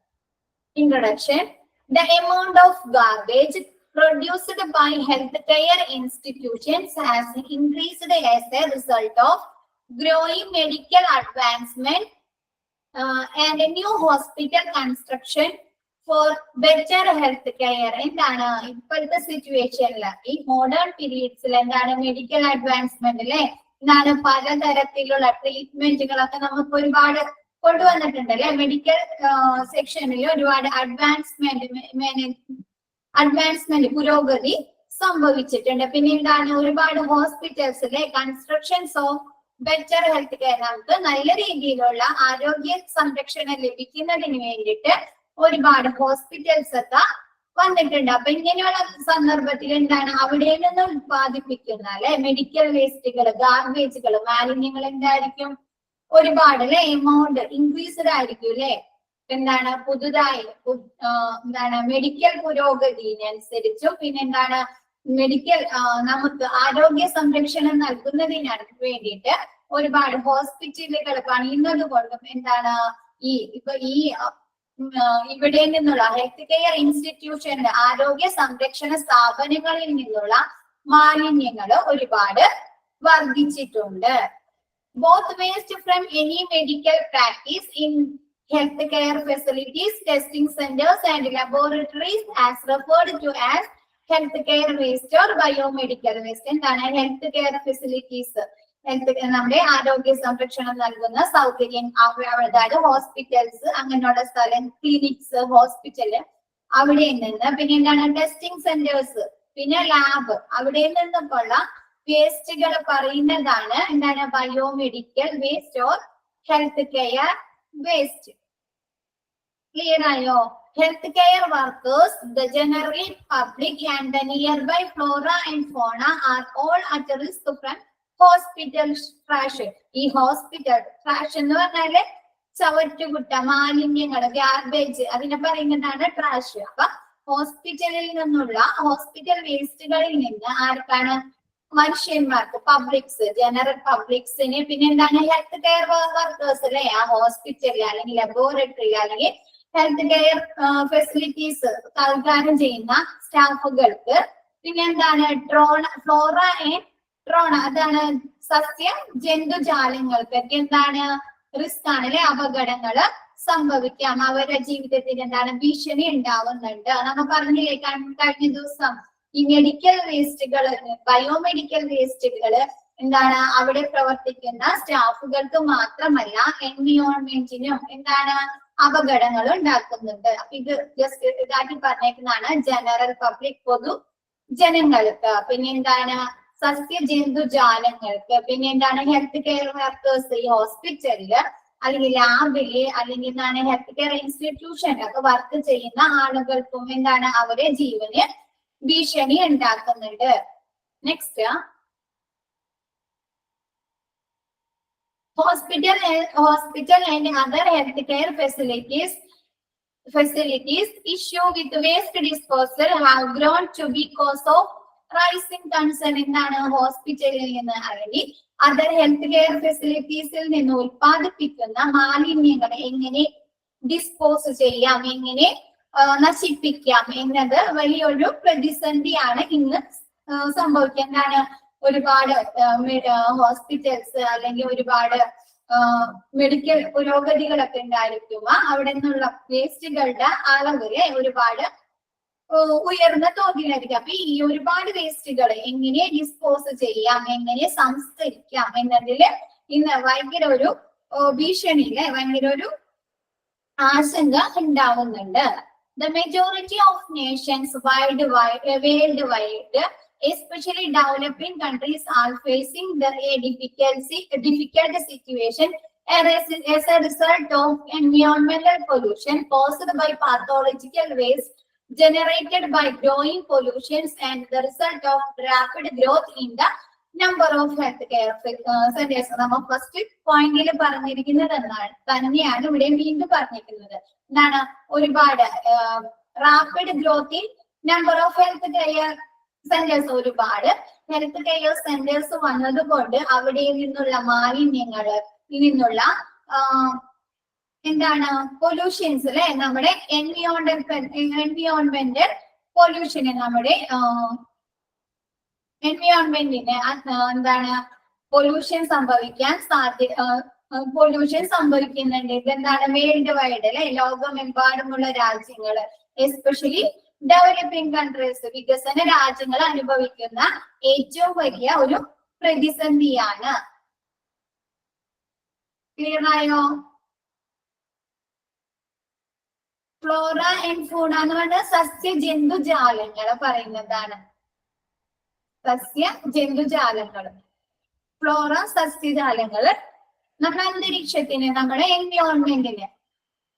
Introduction. The amount of garbage produced by healthcare institutions has increased as a result of growing medical advancement and a new hospital construction for better health care. എന്താണ് ഇപ്പോഴത്തെ സിറ്റുവേഷനില്, ഈ modern പീരീഡ്സിൽ എന്താണ് medical advancement അല്ലെ, എന്താണ് പലതരത്തിലുള്ള ട്രീറ്റ്മെന്റുകളൊക്കെ നമുക്ക് ഒരുപാട് കൊണ്ടുവന്നിട്ടുണ്ട് അല്ലെ. മെഡിക്കൽ സെക്ഷനിൽ ഒരുപാട് അഡ്വാൻസ്മെന്റ് പുരോഗതി സംഭവിച്ചിട്ടുണ്ട്. പിന്നെ എന്താണ് ഒരുപാട് ഹോസ്പിറ്റൽസിലെ constructions of better health care, നമുക്ക് നല്ല രീതിയിലുള്ള ആരോഗ്യ സംരക്ഷണം ലഭിക്കുന്നതിന് വേണ്ടിയിട്ട് ഒരുപാട് ഹോസ്പിറ്റൽസ് ഒക്കെ വന്നിട്ടുണ്ട്. അപ്പൊ ഇങ്ങനെയുള്ള സന്ദർഭത്തിൽ എന്താണ് അവിടെ നിന്ന് ഉത്പാദിപ്പിക്കുന്ന അല്ലെ മെഡിക്കൽ വേസ്റ്റുകൾ, ഗാർബേജുകൾ, മാലിന്യങ്ങൾ എന്തായിരിക്കും? ഒരുപാട് അല്ലെ എമൗണ്ട് ഇൻക്രീസ്ഡ് ആയിരിക്കും അല്ലെ. എന്താണ് പുതുതായി എന്താണ് മെഡിക്കൽ പുരോഗതിനനുസരിച്ചും പിന്നെ എന്താണ് മെഡിക്കൽ നമുക്ക് ആരോഗ്യ സംരക്ഷണം നൽകുന്നതിന് വേണ്ടിയിട്ട് ഒരുപാട് ഹോസ്പിറ്റലുകൾ പണിയുന്നത് കൊണ്ടും എന്താണ് ഈ ഇവിടെ നിന്നുള്ള ഹെൽത്ത് കെയർ ഇൻസ്റ്റിറ്റ്യൂഷന്റെ ആരോഗ്യ സംരക്ഷണ സ്ഥാപനങ്ങളിൽ നിന്നുള്ള മാലിന്യങ്ങൾ ഒരുപാട് വർദ്ധിച്ചിട്ടുണ്ട്. Both waste from any medical practice in healthcare facilities, testing centers and laboratories as referred to as healthcare waste or biomedical waste. എന്താണ് ഹെൽത്ത് കെയർ ഫെസിലിറ്റീസ്? നമ്മുടെ ആരോഗ്യ സംരക്ഷണം നൽകുന്ന സൗകര്യം, അതായത് ഹോസ്പിറ്റൽസ്, അങ്ങനെയുള്ള സ്ഥലം, ക്ലിനിക്സ്, ഹോസ്പിറ്റല്, അവിടെ നിന്ന് പിന്നെ എന്താണ് ടെസ്റ്റിംഗ് സെന്റേഴ്സ്, പിന്നെ ലാബ്, അവിടെ നിന്നൊക്കെയുള്ള വേസ്റ്റുകൾ പറയുന്നതാണ് എന്താണ് biomedical waste or health care waste. Clear ആയോ? Health care workers, the general public and the nearby flora and fauna are all at risk from hospital trash. ഈ ഹോസ്പിറ്റൽ ട്രാഷ് എന്ന് പറഞ്ഞാല് ചവറ്റുകുട്ട, മാലിന്യങ്ങൾ, ഗാർബേജ്, അതിനെ പറയുന്നതാണ് ട്രാഷ്. അപ്പൊ ഹോസ്പിറ്റലിൽ നിന്നുള്ള ഹോസ്പിറ്റൽ വേസ്റ്റുകളിൽ നിന്ന് ആർക്കാണ്? മനുഷ്യന്മാർക്ക്, പബ്ലിക്സ്, ജനറൽ പബ്ലിക്സിന്, പിന്നെ എന്താണ് ഹെൽത്ത് കെയർ വർക്കേഴ്സ് അല്ലെ, ആ ഹോസ്പിറ്റലിൽ അല്ലെങ്കിൽ ലബോറട്ടറി അല്ലെങ്കിൽ ഹെൽത്ത് കെയർ ഫെസിലിറ്റീസ് കൈകാര്യം ചെയ്യുന്ന സ്റ്റാഫുകൾക്ക്, പിന്നെ എന്താണ് ഫ്ലോറ ആൻഡ് ട്രോണ, അതാണ് സസ്യ ജന്തുജാലങ്ങൾക്കൊക്കെ എന്താണ് റിസ്ക് ആണ് അല്ലെ, അപകടങ്ങള് സംഭവിക്കാം, അവരുടെ ജീവിതത്തിന് എന്താണ് ഭീഷണി ഉണ്ടാവുന്നുണ്ട്. നമ്മൾ പറഞ്ഞില്ലേ കഴിഞ്ഞ ദിവസം, ഈ മെഡിക്കൽ വേസ്റ്റുകള്, ബയോമെഡിക്കൽ വേസ്റ്റുകള് എന്താണ് അവിടെ പ്രവർത്തിക്കുന്ന സ്റ്റാഫുകൾക്ക് മാത്രമല്ല എൻവിയോൺമെന്റിനും എന്താണ് അപകടങ്ങൾ ഉണ്ടാക്കുന്നുണ്ട്. അപ്പൊ ഇത് ജസ്റ്റ് ഇതാക്കി പറഞ്ഞേക്കുന്നതാണ് ജനറൽ പബ്ലിക്, പൊതു ജനങ്ങൾക്ക്, പിന്നെ എന്താണ് സസ്യ ജന്തുജാലങ്ങൾക്ക്, പിന്നെ എന്താണ് ഹെൽത്ത് കെയർ വർക്കേഴ്സ്, ഈ ഹോസ്പിറ്റലില് അല്ലെങ്കിൽ ലാബില് അല്ലെങ്കിൽ എന്താണ് ഹെൽത്ത് കെയർ ഇൻസ്റ്റിറ്റ്യൂഷനിലൊക്കെ വർക്ക് ചെയ്യുന്ന ആളുകൾക്കും എന്താണ് അവരെ ജീവന് ഭീഷണി ഉണ്ടാക്കുന്നുണ്ട്. Next, hospital and other healthcare facilities issue with waste disposal have grown to be cause of rising concern. എന്താണ് ഹോസ്പിറ്റലിൽ നിന്ന് അല്ലെങ്കിൽ അതർ ഹെൽത്ത് കെയർ ഫെസിലിറ്റീസിൽ നിന്ന് ഉത്പാദിപ്പിക്കുന്ന മാലിന്യങ്ങളെ എങ്ങനെ ഡിസ്പോസ് ചെയ്യാം, എങ്ങനെ നശിപ്പിക്കാം എന്നത് വലിയൊരു പ്രതിസന്ധിയാണ് ഇന്ന് സംഭവിക്കുക. എന്താണ് ഒരുപാട് ഹോസ്പിറ്റൽസ് അല്ലെങ്കിൽ ഒരുപാട് മെഡിക്കൽ പുരോഗതികളൊക്കെ ഉണ്ടായിരിക്കുമ്പോ അവിടെ നിന്നുള്ള വേസ്റ്റുകളുടെ അളവില് ഒരുപാട് ഉയർന്ന തോതിലായിരിക്കും. അപ്പൊ ഈ ഒരുപാട് വേസ്റ്റുകൾ എങ്ങനെ ഡിസ്പോസ് ചെയ്യാം, എങ്ങനെ സംസ്കരിക്കാം എന്നതില് ഇന്ന് ഭയങ്കര ഒരു ഭീഷണിയില് ഭയങ്കര ഒരു ആശങ്ക ഉണ്ടാവുന്നുണ്ട്. The majority of nations worldwide, especially developing countries, are facing a difficult situation as a result of environmental pollution caused by pathological waste generated by growing pollutions and the result of rapid growth in the number of healthcare centers. നമ്മൾ first പോയിന്റിൽ പറഞ്ഞിരിക്കുന്നത് തന്നെയാണ് ഇവിടെ വീണ്ടും പറഞ്ഞിരിക്കുന്നത്. എന്താണ്? ഒരുപാട് rapid growth in number of health care centres, ഒരുപാട് ഹെൽത്ത് കെയർ സെന്റേഴ്സ് വന്നതുകൊണ്ട് അവിടെ നിന്നുള്ള മാലിന്യങ്ങള്, നിന്നുള്ള എന്താണ് പൊല്യൂഷൻസ് അല്ലെ, നമ്മുടെ എൻവിയോൺമെന്റൽ പൊല്യൂഷന്, നമ്മുടെ എൻവിയോൺമെന്റിന് എന്താണ് പൊല്യൂഷൻ സംഭവിക്കാൻ പൊല്യൂഷൻ സംഭവിക്കുന്നുണ്ട്. ഇതെന്താണ്? വേൾഡ് വൈഡ് അല്ലെ, ലോകമെമ്പാടുമുള്ള രാജ്യങ്ങള്, എസ്പെഷ്യലി ഡെവലപ്പിംഗ് കൺട്രീസ്, വികസന രാജ്യങ്ങൾ അനുഭവിക്കുന്ന ഏറ്റവും വലിയ ഒരു പ്രതിസന്ധിയാണ്. ക്ലിയർ ആയോ? ഫ്ലോറ ആൻഡ് ഫൂണ എന്ന് പറഞ്ഞാൽ സസ്യ ജന്തുജാലങ്ങള് പറയുന്നതാണ്. സസ്യ ജന്തുജാലങ്ങള്, ഫ്ലോറ സസ്യജാലങ്ങള് നമ്മുടെ അന്തരീക്ഷത്തിന്, നമ്മുടെ എൻവിയോൺമെന്റിന്,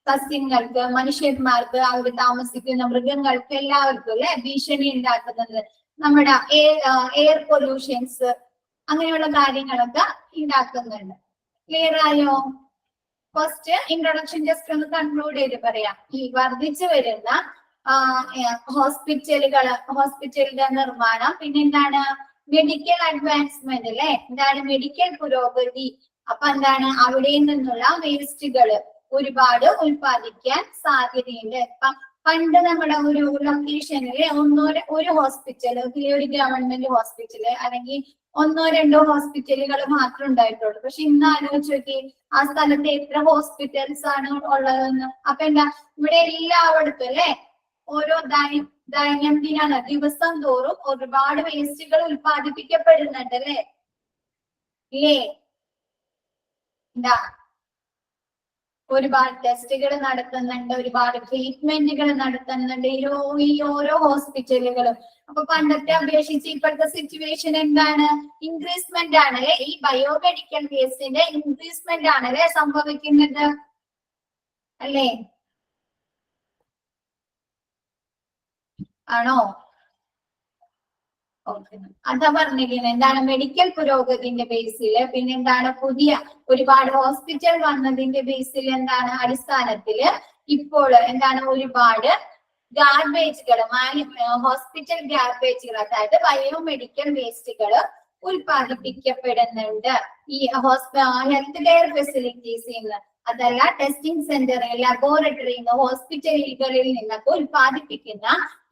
സസ്യങ്ങൾക്ക്, മനുഷ്യന്മാർക്ക്, അവർ താമസിക്കുന്ന മൃഗങ്ങൾക്ക് എല്ലാവർക്കും അല്ലെ ഭീഷണി ഉണ്ടാക്കുന്നത് നമ്മുടെ എയർ പൊല്യൂഷൻസ്, അങ്ങനെയുള്ള കാര്യങ്ങളൊക്കെ ഉണ്ടാക്കുന്നുണ്ട്. ക്ലിയർ ആയോ? ഫസ്റ്റ് ഇൻട്രൊഡക്ഷൻ ജസ്റ്റ് ഒന്ന് കൺക്ലൂഡ് ചെയ്ത് പറയാം. ഈ വർദ്ധിച്ചു വരുന്ന ഹോസ്പിറ്റലുകളുടെ നിർമ്മാണം, പിന്നെ എന്താണ് മെഡിക്കൽ അഡ്വാൻസ്മെന്റ് അല്ലെ, എന്താണ് മെഡിക്കൽ പുരോഗതി. അപ്പൊ എന്താണ് അവിടെ നിന്നുള്ള വേസ്റ്റുകള് ഒരുപാട് ഉൽപ്പാദിക്കാൻ സാധ്യതയുണ്ട്. പണ്ട് നമ്മുടെ ഒരു ലൊക്കേഷനില് ഒരു ഹോസ്പിറ്റല്, ഒരു ഗവൺമെന്റ് ഹോസ്പിറ്റല് അല്ലെങ്കിൽ 1-2 ഹോസ്പിറ്റലുകൾ മാത്രമേ ഉണ്ടായിട്ടുള്ളൂ. പക്ഷെ ഇന്ന് ആലോചിച്ച് നോക്കി ആ സ്ഥലത്ത് എത്ര ഹോസ്പിറ്റൽസ് ആണ് ഉള്ളതെന്ന്. അപ്പൊ എന്താ ഇവിടെ എല്ലായിടത്തും അല്ലെ ഓരോ ദൈനംദിന ദിവസം തോറും ഒരുപാട് വേസ്റ്റുകൾ ഉൽപ്പാദിപ്പിക്കപ്പെടുന്നുണ്ട് അല്ലെ, ഇല്ലേ? എന്താ ഒരുപാട് ടെസ്റ്റുകൾ നടത്തുന്നുണ്ട്, ഒരുപാട് ട്രീറ്റ്മെന്റുകൾ നടത്തുന്നുണ്ട് ഈ ഓരോ ഹോസ്പിറ്റലുകളും. അപ്പൊ പണ്ടത്തെ അപേക്ഷിച്ച് ഇപ്പോഴത്തെ സിറ്റുവേഷൻ എന്താണ്? ഇൻക്രീസ്മെന്റ് ആണ് അല്ലെ, ഈ ബയോമെഡിക്കൽ വേസ്റ്റിന്റെ ഇൻക്രീസ്മെന്റ് ആണ് അല്ലെ സംഭവിക്കുന്നത് അല്ലേ? ആണോ? ഓക്കെ, അതാ പറഞ്ഞിരിക്കുന്നത്. എന്താണ് മെഡിക്കൽ പുരോഗതിന്റെ ബേസിൽ, പിന്നെ എന്താണ് പുതിയ ഒരുപാട് ഹോസ്പിറ്റൽ വന്നതിന്റെ ബേസിൽ, എന്താണ് അടിസ്ഥാനത്തില് ഇപ്പോൾ എന്താണ് ഒരുപാട് ഗാർബേജുകൾ, ഹോസ്പിറ്റൽ ഗാർബേജുകൾ, അതായത് ബയോമെഡിക്കൽ വേസ്റ്റുകൾ ഉൽപ്പാദിപ്പിക്കപ്പെടുന്നുണ്ട് ഈ ഹെൽത്ത് കെയർ ഫെസിലിറ്റീസിൽ നിന്ന്. അതല്ല ടെസ്റ്റിംഗ് സെന്റർ, ലബോറട്ടറിയിൽ നിന്ന്, ഹോസ്പിറ്റലുകളിൽ നിന്നൊക്കെ ഉൽപ്പാദിപ്പിക്കുന്ന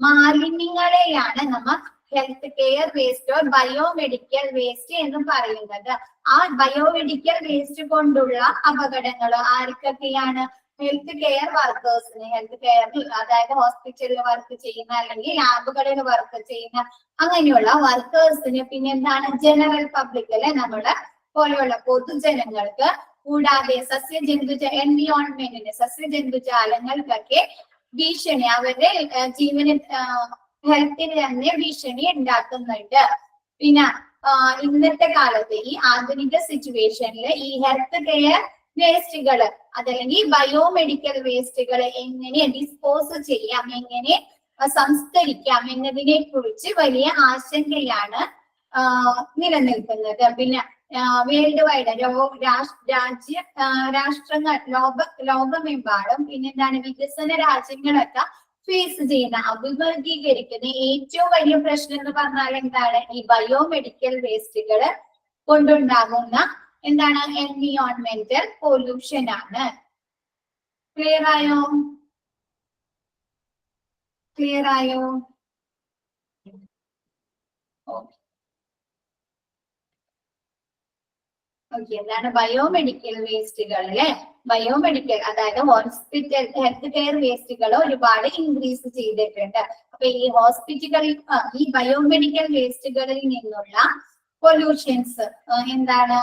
മാലിന്യങ്ങളെയാണ് നമ്മൾ health care waste or biomedical waste എന്ന് പറയുന്നത്. ആ ബയോമെഡിക്കൽ വേസ്റ്റ് കൊണ്ടുള്ള അപകടങ്ങൾ ആർക്കൊക്കെയാണ്? ഹെൽത്ത് കെയർ വർക്കേഴ്സിന്, ഹെൽത്ത് കെയറിൽ അതായത് ഹോസ്പിറ്റലിൽ വർക്ക് ചെയ്യുന്ന അല്ലെങ്കിൽ ലാബുകളിൽ വർക്ക് ചെയ്യുന്ന അങ്ങനെയുള്ള വർക്കേഴ്സിന്, പിന്നെ എന്താണ് ജനറൽ പബ്ലിക് അല്ലെ, നമ്മുടെ പോലെയുള്ള പൊതുജനങ്ങൾക്ക്, കൂടാതെ എൻവിയോൺമെന്റിന്, സസ്യജന്തുജാലങ്ങൾക്കൊക്കെ ഭീഷണി, അവരുടെ ജീവന് ഹെൽത്തിന് തന്നെ ഭീഷണി ഉണ്ടാക്കുന്നുണ്ട്. പിന്നെ ഇന്നത്തെ കാലത്ത് ഈ ആധുനിക സിറ്റുവേഷനിൽ ഈ ഹെൽത്ത് കെയർ വേസ്റ്റുകൾ അതല്ലെങ്കിൽ ബയോമെഡിക്കൽ വേസ്റ്റുകൾ എങ്ങനെ ഡിസ്പോസ് ചെയ്യാം, എങ്ങനെ സംസ്കരിക്കാം എന്നതിനെ കുറിച്ച് വലിയ ആശങ്കയാണ് നിലനിൽക്കുന്നത്. പിന്നെ വേൾഡ് വൈഡ് രാഷ്ട്രങ്ങൾ ലോകമെമ്പാടും പിന്നെ എന്താണ് വികസന രാജ്യങ്ങളൊക്കെ ഫേസ് ചെയ്യുന്ന, അഭിമുഖീകരിക്കുന്ന ഏറ്റവും വലിയ പ്രശ്നം എന്ന് പറഞ്ഞാൽ എന്താണ്? ഈ ബയോമെഡിക്കൽ വേസ്റ്റുകൾ കൊണ്ടുണ്ടാകുന്ന എന്താണ് എൻവിയോൺമെന്റൽ പൊല്യൂഷൻ ആണ്. ക്ലിയർ ആയോ? ക്ലിയർ ആയോ? ഓക്കെ, എന്താണ് ബയോമെഡിക്കൽ വേസ്റ്റുകൾ അല്ലെ? ബയോമെഡിക്കൽ അതായത് ഹോസ്പിറ്റൽ ഹെൽത്ത് കെയർ വേസ്റ്റുകൾ ഒരുപാട് ഇൻക്രീസ് ചെയ്തിട്ടുണ്ട്. അപ്പൊ ഈ ഹോസ്പിറ്റലുകളിൽ ഈ ബയോമെഡിക്കൽ വേസ്റ്റുകളിൽ നിന്നുള്ള പൊല്യൂഷൻസ് എന്താണ്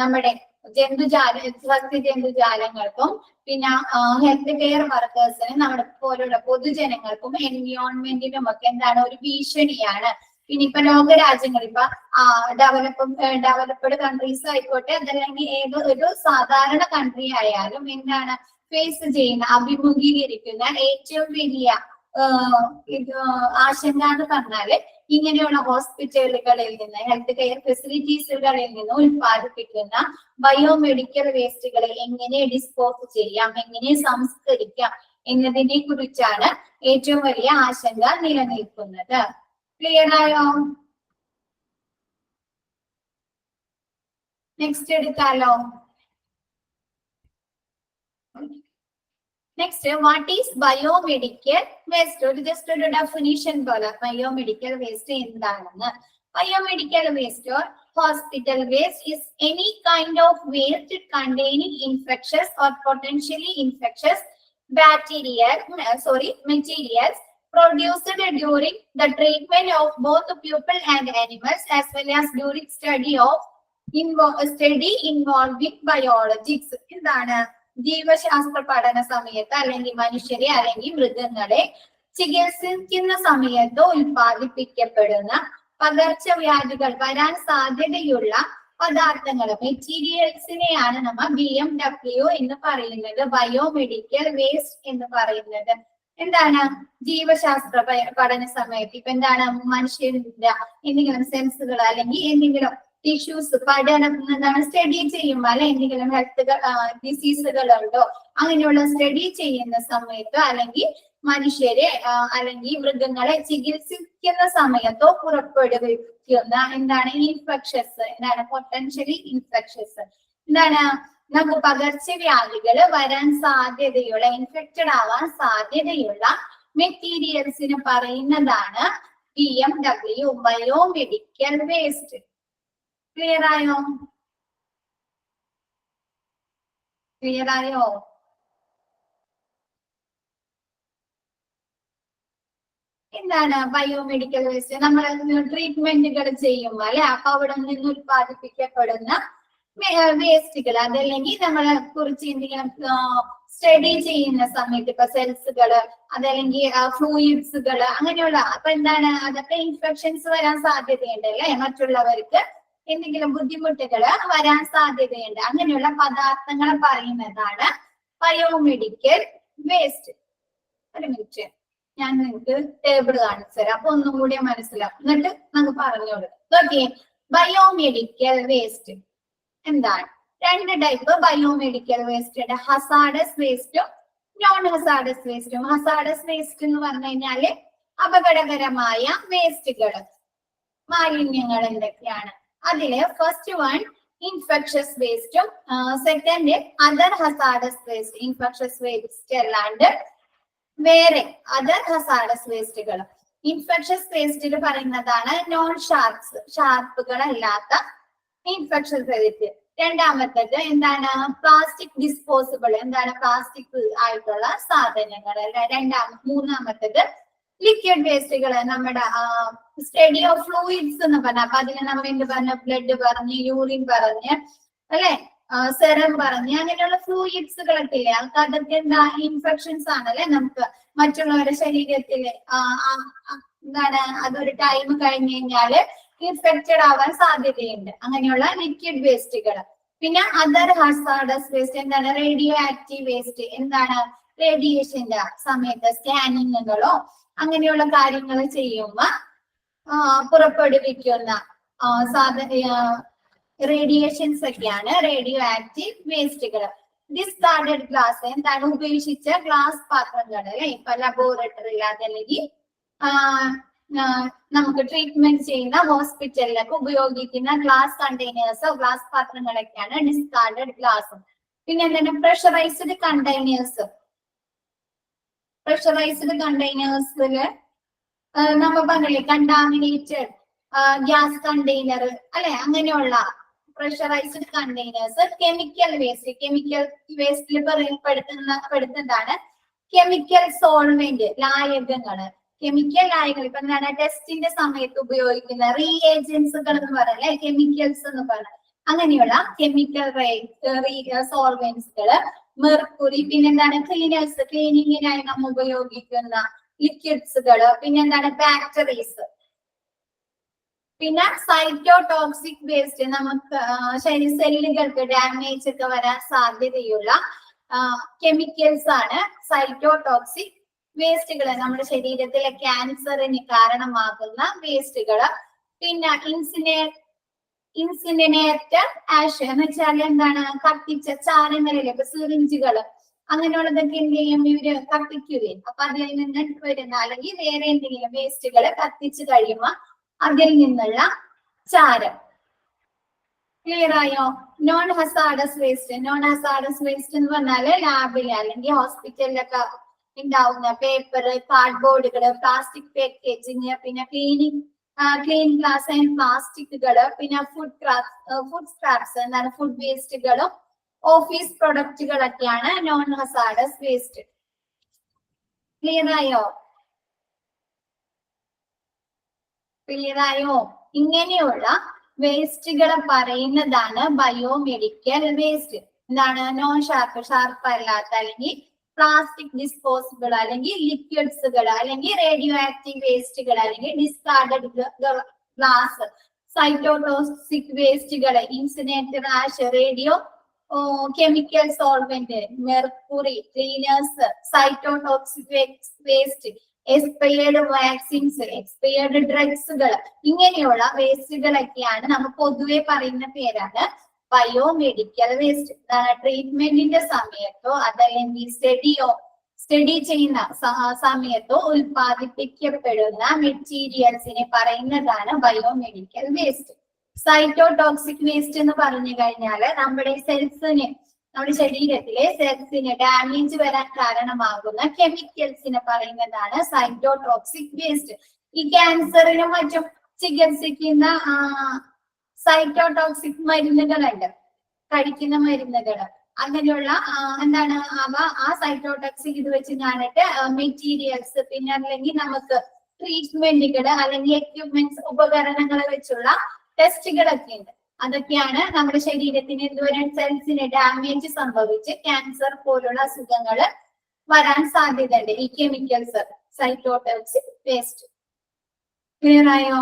നമ്മുടെ സസ്യജന്തുജാലങ്ങൾക്കും പിന്നെ ഹെൽത്ത് കെയർ വർക്കേഴ്സിന് നമ്മുടെ പോലുള്ള പൊതുജനങ്ങൾക്കും എൻവിയോൺമെന്റിനും ഒക്കെ എന്താണ് ഒരു ഭീഷണിയാണ്. പിന്നെ ഇപ്പൊ ലോകരാജ്യങ്ങൾ ഇപ്പൊ ഡെവലപ്ഡ് കൺട്രീസ് ആയിക്കോട്ടെ, അതല്ലെങ്കിൽ ഏത് ഒരു സാധാരണ കൺട്രി ആയാലും എന്താണ് ഫേസ് ചെയ്യുന്ന അഭിമുഖീകരിക്കുന്ന ഏറ്റവും വലിയ ആശങ്ക എന്ന് പറഞ്ഞാല് ഇങ്ങനെയുള്ള ഹോസ്പിറ്റലുകളിൽ നിന്ന് ഹെൽത്ത് കെയർ ഫെസിലിറ്റീസുകളിൽ നിന്ന് ഉൽപ്പാദിപ്പിക്കുന്ന ബയോമെഡിക്കൽ വേസ്റ്റുകളെ എങ്ങനെ ഡിസ്പോസ് ചെയ്യാം, എങ്ങനെ സംസ്കരിക്കാം എന്നതിനെ കുറിച്ചാണ് ഏറ്റവും വലിയ ആശങ്ക നിലനിൽക്കുന്നത്. ക്ലിയർ ആയോ? Next എടുക്കാലോ. Next, what is biomedical waste? Just a definition പോലെ biomedical waste എന്താണെന്ന്. Biomedical waste or hospital waste is any kind of waste containing infectious or potentially infectious materials produced during the treatment of both people and animals as well as during study involving biologics. എന്താണ്? ജീവശാസ്ത്ര പഠന സമയത്ത് അല്ലെങ്കിൽ മനുഷ്യരെ അല്ലെങ്കിൽ മൃഗങ്ങളെ ചികിത്സിക്കുന്ന സമയത്ത് ഉൽപ്പാദിപ്പിക്കപ്പെടുന്ന പകർച്ചവ്യാധികൾ വരാൻ സാധ്യതയുള്ള പദാർത്ഥങ്ങൾ മെറ്റീരിയൽസിനെയാണ് നമ്മൾ BMW എന്ന് പറയുന്നത്, ബയോമെഡിക്കൽ വേസ്റ്റ് എന്ന് പറയുന്നത്. എന്താണ്? ജീവശാസ്ത്ര പഠന സമയത്ത് ഇപ്പൊ എന്താണ് മനുഷ്യരുടെ എന്തെങ്കിലും സെൻസുകൾ അല്ലെങ്കിൽ എന്തെങ്കിലും ടിഷ്യൂസ് പഠനം എന്താണ് സ്റ്റഡി ചെയ്യുമ്പോൾ അല്ലെ എന്തെങ്കിലും ഹെൽത്ത് ഡിസീസുകളുണ്ടോ അങ്ങനെയുള്ള സ്റ്റഡി ചെയ്യുന്ന സമയത്തോ അല്ലെങ്കിൽ മനുഷ്യരെ അല്ലെങ്കിൽ മൃഗങ്ങളെ ചികിത്സിക്കുന്ന സമയത്തോ പുറപ്പെടുവിക്കുന്ന എന്താണ് ഇൻഫെക്ഷസ്, എന്താണ് പൊട്ടൻഷ്യലി ഇൻഫെക്ഷസ്, എന്താണ് നമുക്ക് പകർച്ചവ്യാധികൾ വരാൻ സാധ്യതയുള്ള ഇൻഫെക്റ്റഡ് ആവാൻ സാധ്യതയുള്ള മെറ്റീരിയൽസിന് പറയുന്നതാണ് BMW ബയോമെഡിക്കൽ വേസ്റ്റ്. ക്ലിയർ ആയോ? ക്ലിയർ ആയോ? എന്താണ് ബയോമെഡിക്കൽ വേസ്റ്റ്? നമ്മൾ ട്രീറ്റ്മെന്റുകൾ ചെയ്യുമ്പോൾ അല്ലെ അപ്പൊ അവിടെ നിന്ന് ഉൽപ്പാദിപ്പിക്കപ്പെടുന്ന വേസ്റ്റുകൾ, അതല്ലെങ്കിൽ നമ്മളെ കുറിച്ച് എന്തെങ്കിലും സ്റ്റഡി ചെയ്യുന്ന സമയത്ത് ഇപ്പൊ സെൽസുകള് അതല്ലെങ്കിൽ ഫ്ലൂയിഡ്സുകള് അങ്ങനെയുള്ള അപ്പൊ എന്താണ് അതൊക്കെ ഇൻഫെക്ഷൻസ് വരാൻ സാധ്യതയുണ്ട് അല്ലെ, മറ്റുള്ളവർക്ക് എന്തെങ്കിലും ബുദ്ധിമുട്ടുകൾ വരാൻ സാധ്യതയുണ്ട്. അങ്ങനെയുള്ള പദാർത്ഥങ്ങളെ പറയുന്നതാണ് ബയോമെഡിക്കൽ വേസ്റ്റ്. ഒരു മിനിറ്റ് ഞാൻ നിങ്ങൾക്ക് ടേബിൾ കാണിച്ചു തരാം അപ്പൊ ഒന്നും കൂടി മനസ്സിലാവും, എന്നിട്ട് നമുക്ക് പറഞ്ഞോളൂ. ഓക്കെ, ബയോമെഡിക്കൽ വേസ്റ്റ് എന്താണ്? രണ്ട് ടൈപ്പ് ബയോമെഡിക്കൽ വേസ്റ്റ് ഉണ്ട്, ഹസാഡസ് വേസ്റ്റും നോൺ ഹസാഡസ് വേസ്റ്റും. ഹസാഡസ് വേസ്റ്റ് എന്ന് പറഞ്ഞു കഴിഞ്ഞാല് അപകടകരമായ വേസ്റ്റുകൾ, മാലിന്യങ്ങൾ എന്തൊക്കെയാണ്? അതില് ഫസ്റ്റ് വൺ ഇൻഫെക്ഷസ് വേസ്റ്റും second other hazardous waste. Infectious waste അല്ലാണ്ട് വേറെ അതർ ഹസാഡസ് വേസ്റ്റുകൾ. ഇൻഫെക്ഷസ് വേസ്റ്റിൽ പറയുന്നതാണ് നോൺ ഷാർപ്പുകളല്ലാത്ത ഇൻഫെക്ഷസ് വേസ്റ്റ്. രണ്ടാമത്തേത് എന്താണ്? പ്ലാസ്റ്റിക് ഡിസ്പോസിബിൾ, എന്താണ് പ്ലാസ്റ്റിക് ആയിട്ടുള്ള സാധനങ്ങൾ. മൂന്നാമത്തേത് ലിക്വിഡ് വേസ്റ്റുകൾ, നമ്മുടെ സ്റ്റഡി ഓഫ് ഫ്ലൂയിഡ്സ് എന്ന് പറഞ്ഞ അപ്പൊ അതിന് നമ്മൾ എന്ത് പറഞ്ഞ ബ്ലഡ് പറഞ്ഞ് യൂറിൻ പറഞ്ഞ് അല്ലെ സെറം പറഞ്ഞ് അങ്ങനെയുള്ള ഫ്ലൂയിഡ്സുകളൊക്കെ ഇല്ലേ, അതൊക്കെ എന്താ ഇൻഫെക്ഷൻസ് ആണല്ലേ. നമുക്ക് മറ്റുള്ളവരുടെ ശരീരത്തില് എന്താണ് അതൊരു ടൈം കഴിഞ്ഞ് കഴിഞ്ഞാല് ഇൻഫെക്റ്റഡ് ആവാൻ സാധ്യതയുണ്ട്. അങ്ങനെയുള്ള ലിക്വിഡ് വേസ്റ്റുകൾ. പിന്നെ അതർ ഹസാഡസ് വേസ്റ്റ് എന്താണ്? Radio active waste. എന്താണ്? റേഡിയേഷന്റെ സമയത്ത് സ്കാനിങ്ങുകളോ അങ്ങനെയുള്ള കാര്യങ്ങൾ ചെയ്യുമ്പോ പുറപ്പെടുവിക്കുന്ന റേഡിയേഷൻസ് ഒക്കെയാണ് റേഡിയോ ആക്റ്റീവ് വേസ്റ്റുകൾ. ഡിസ്കാർഡഡ് ഗ്ലാസ് എന്താണ്? ഉപേക്ഷിച്ച ഗ്ലാസ് പാത്രങ്ങൾ അല്ലെ, ഇപ്പൊ ലബോറട്ടറി അതല്ലെങ്കിൽ നമുക്ക് ട്രീറ്റ്മെന്റ് ചെയ്യുന്ന ഹോസ്പിറ്റലിലൊക്കെ ഉപയോഗിക്കുന്ന ഗ്ലാസ് കണ്ടെയ്നേഴ്സോ ഗ്ലാസ് പാത്രങ്ങളൊക്കെയാണ് ഡിസ്കാർഡഡ് ഗ്ലാസ്. പിന്നെ എന്താണ്? Pressurised containers. പ്രഷറൈസ്ഡ് കണ്ടെയ്നേഴ്സില് നമ്മൾ പറഞ്ഞില്ലേ കണ്ടാമിനേറ്റഡ് ഗ്യാസ് കണ്ടെയ്നർ അല്ലെ, അങ്ങനെയുള്ള pressurised containers. Chemical waste. Chemical വേസ്റ്റിൽ പെടുത്തുന്നതാണ് കെമിക്കൽ സോൾവെന്റ്, ലായകങ്ങള്. കെമിക്കൽ ലായകങ്ങൾ ഇപ്പൊ എന്താണ്? ടെസ്റ്റിന്റെ സമയത്ത് ഉപയോഗിക്കുന്ന റീഏജൻസുകൾ എന്ന് പറയല്ലേ, കെമിക്കൽസ് എന്ന് പറഞ്ഞാൽ അങ്ങനെയുള്ള കെമിക്കൽ സോൾവെന്റ്സുകള്, മെർക്കുറി, പിന്നെന്താണ് ക്ലീനേഴ്സ്, ക്ലീനിങ്ങിനായി നമ്മൾ ഉപയോഗിക്കുന്ന ലിക്വിഡ്സുകള്, പിന്നെന്താണ് ബാക്ടറീസ്. പിന്നെ സൈറ്റോടോക്സിക് വേസ്റ്റ്, നമുക്ക് സെല്ലുകൾക്ക് ഡാമേജ് ഒക്കെ വരാൻ സാധ്യതയുള്ള കെമിക്കൽസ് ആണ് സൈറ്റോടോക്സിക് വേസ്റ്റുകൾ, നമ്മുടെ ശരീരത്തിലെ ക്യാൻസറിന് കാരണമാകുന്ന വേസ്റ്റുകള്. പിന്നെ ഇൻസിനേറ്റർ ആഷ് എന്ന് വെച്ചാൽ എന്താണ്, കത്തിച്ച ചാരങ്ങളിലൊക്കെ സിറിഞ്ചുകള് അങ്ങനെയുള്ളതൊക്കെ എന്ത് ചെയ്യും, ഇവര് കത്തിക്കുകയും അപ്പൊ അതിൽ നിന്ന് വരുന്ന അല്ലെങ്കിൽ വേറെ എന്തെങ്കിലും വേസ്റ്റുകള് കത്തിച്ചു കഴിയുമ്പോ അതിൽ നിന്നുള്ള ചാരം. ക്ലിയർ ആയോ? Non hazardous waste. Non hazardous waste എന്ന് പറഞ്ഞാല് ലാബില് അല്ലെങ്കിൽ ഹോസ്പിറ്റലിലൊക്കെ ഉണ്ടാവുന്ന പേപ്പർ, കാർഡ്ബോർഡുകള്, പ്ലാസ്റ്റിക് പാക്കേജിങ്, പിന്നെ ക്ലീൻ ഗ്ലാസ് ആൻഡ് പ്ലാസ്റ്റിക്കുകള്, പിന്നെ ഫുഡ് സ്ക്രാപ്സ് എന്താണ് ഫുഡ് വേസ്റ്റുകളും ഓഫീസ് പ്രൊഡക്റ്റുകളൊക്കെയാണ് നോൺ ഹസാഡസ് വേസ്റ്റ്. ക്ലിയർ ആയോ? ക്ലിയർ ആയോ? ഇങ്ങനെയുള്ള വേസ്റ്റുകളെ പറയുന്നതാണ് ബയോമെഡിക്കൽ വേസ്റ്റ്. എന്താണ്? നോൺ ഷാർപ്പ് അല്ലാത്ത അല്ലെങ്കിൽ പ്ലാസ്റ്റിക് ഡിസ്പോസിബിൾ അല്ലെങ്കിൽ ലിക്വിഡ്സുകൾ അല്ലെങ്കിൽ റേഡിയോ ആക്റ്റീവ് വേസ്റ്റുകൾ അല്ലെങ്കിൽ ഡിസ്കാർഡഡ് ഗ്ലാസ്, സൈറ്റോടോക്സിക് വേസ്റ്റുകൾ, incinerator ash, radio chemical solvent, mercury, cleaners, cytotoxic waste, expired vaccines, expired ഡ്രഗ്സുകൾ, ഇങ്ങനെയുള്ള വേസ്റ്റുകളൊക്കെയാണ് നമ്മൾ പൊതുവെ പറയുന്ന പേരാണ് ബയോമെഡിക്കൽ വേസ്റ്റ്. ട്രീറ്റ്മെന്റിന്റെ സമയത്തോ അതല്ലെങ്കിൽ സ്റ്റഡി ചെയ്യുന്ന സമയത്തോ ഉൽപ്പാദിപ്പിക്കപ്പെടുന്ന മെറ്റീരിയൽസിനെ പറയുന്നതാണ് ബയോമെഡിക്കൽ വേസ്റ്റ്. സൈറ്റോടോക്സിക് വേസ്റ്റ് എന്ന് പറഞ്ഞു കഴിഞ്ഞാൽ നമ്മുടെ ശരീരത്തിലെ സെൽസിന് ഡാമേജ് വരാൻ കാരണമാകുന്ന കെമിക്കൽസിനെ പറയുന്നതാണ് സൈറ്റോടോക്സിക് വേസ്റ്റ്. ഈ ക്യാൻസറിനും മറ്റും ചികിത്സിക്കുന്ന സൈറ്റോടോക്സിക് മരുന്നുകളുണ്ട്, കഴിക്കുന്ന മരുന്നുകൾ. അങ്ങനെയുള്ള എന്താണ് ആ സൈറ്റോടോക്സിക് ഇത് വെച്ച് ഞാനിട്ട് മെറ്റീരിയൽസ്, പിന്നെ അല്ലെങ്കിൽ നമുക്ക് ട്രീറ്റ്മെന്റുകൾ അല്ലെങ്കിൽ എക്യുപ്മെന്റ്സ്, ഉപകരണങ്ങൾ വെച്ചുള്ള ടെസ്റ്റുകളൊക്കെ ഉണ്ട്. അതൊക്കെയാണ് നമ്മുടെ ശരീരത്തിന് ഇതുവരെ സെൽസിന് ഡാമേജ് സംഭവിച്ച് ക്യാൻസർ പോലുള്ള അസുഖങ്ങൾ വരാൻ സാധ്യതയുണ്ട് ഈ കെമിക്കൽസ്, സൈറ്റോടോക്സിക് വേസ്റ്റ്. ക്ലിയർ ആയോ?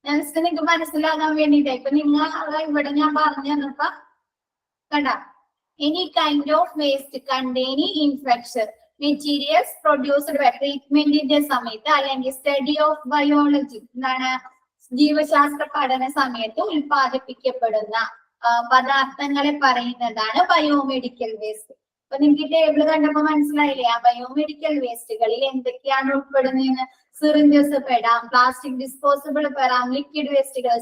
നിങ്ങൾക്ക് മനസ്സിലാകാൻ വേണ്ടിട്ട് ഇപ്പൊ നിങ്ങൾ ഇവിടെ ഞാൻ പറഞ്ഞു തന്നപ്പോ കണ്ട, any kind of waste containing infection materials produced by ട്രീറ്റ്മെന്റിന്റെ സമയത്ത് അല്ലെങ്കിൽ സ്റ്റഡി ഓഫ് ബയോളജി എന്താണ് ജീവശാസ്ത്ര പഠന സമയത്ത് ഉൽപ്പാദിപ്പിക്കപ്പെടുന്ന പദാർത്ഥങ്ങളെ പറയുന്നതാണ് ബയോമെഡിക്കൽ വേസ്റ്റ്. അപ്പൊ നിങ്ങൾക്ക് ടേബിൾ കണ്ടപ്പോ മനസ്സിലായില്ലേ ആ ബയോമെഡിക്കൽ വേസ്റ്റുകളിൽ എന്തൊക്കെയാണ് ഉൾപ്പെടുന്നതെന്ന്? സിറിഞ്ചസ് പെടാം, പ്ലാസ്റ്റിക് ഡിസ്പോസിബിൾ പെടാം, ലിക്വിഡ് വേസ്റ്റുകൾ,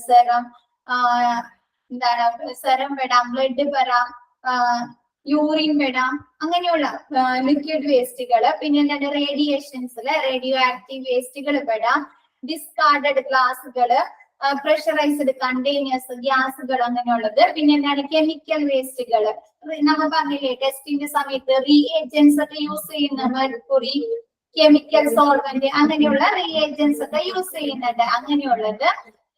സെറം പെടാം, ബ്ലഡ് പെടാം, യൂറിൻ പെടാം, അങ്ങനെയുള്ള ലിക്വിഡ് വേസ്റ്റുകള്. പിന്നെ എന്താണ് റേഡിയേഷൻസില് റേഡിയോ ആക്റ്റീവ് വേസ്റ്റുകൾ പെടാം, ഡിസ്കാർഡഡ് ഗ്ലാസുകള്, പ്രഷറൈസ്ഡ് കണ്ടെയ്നേഴ്സ്, ഗ്യാസുകൾ, അങ്ങനെയുള്ളത്. പിന്നെ എന്താണ് കെമിക്കൽ വേസ്റ്റുകള്. നമ്മൾ പറഞ്ഞില്ലേ ടെസ്റ്റിന്റെ സമയത്ത് റീഏജൻസ് ഒക്കെ യൂസ് ചെയ്യുന്ന മെർക്കുറി, കെമിക്കൽ സോൾവെന്റ്, അങ്ങനെയുള്ള റീഏജൻസ് ഒക്കെ യൂസ് ചെയ്യുന്നുണ്ട്, അങ്ങനെയുള്ളത്.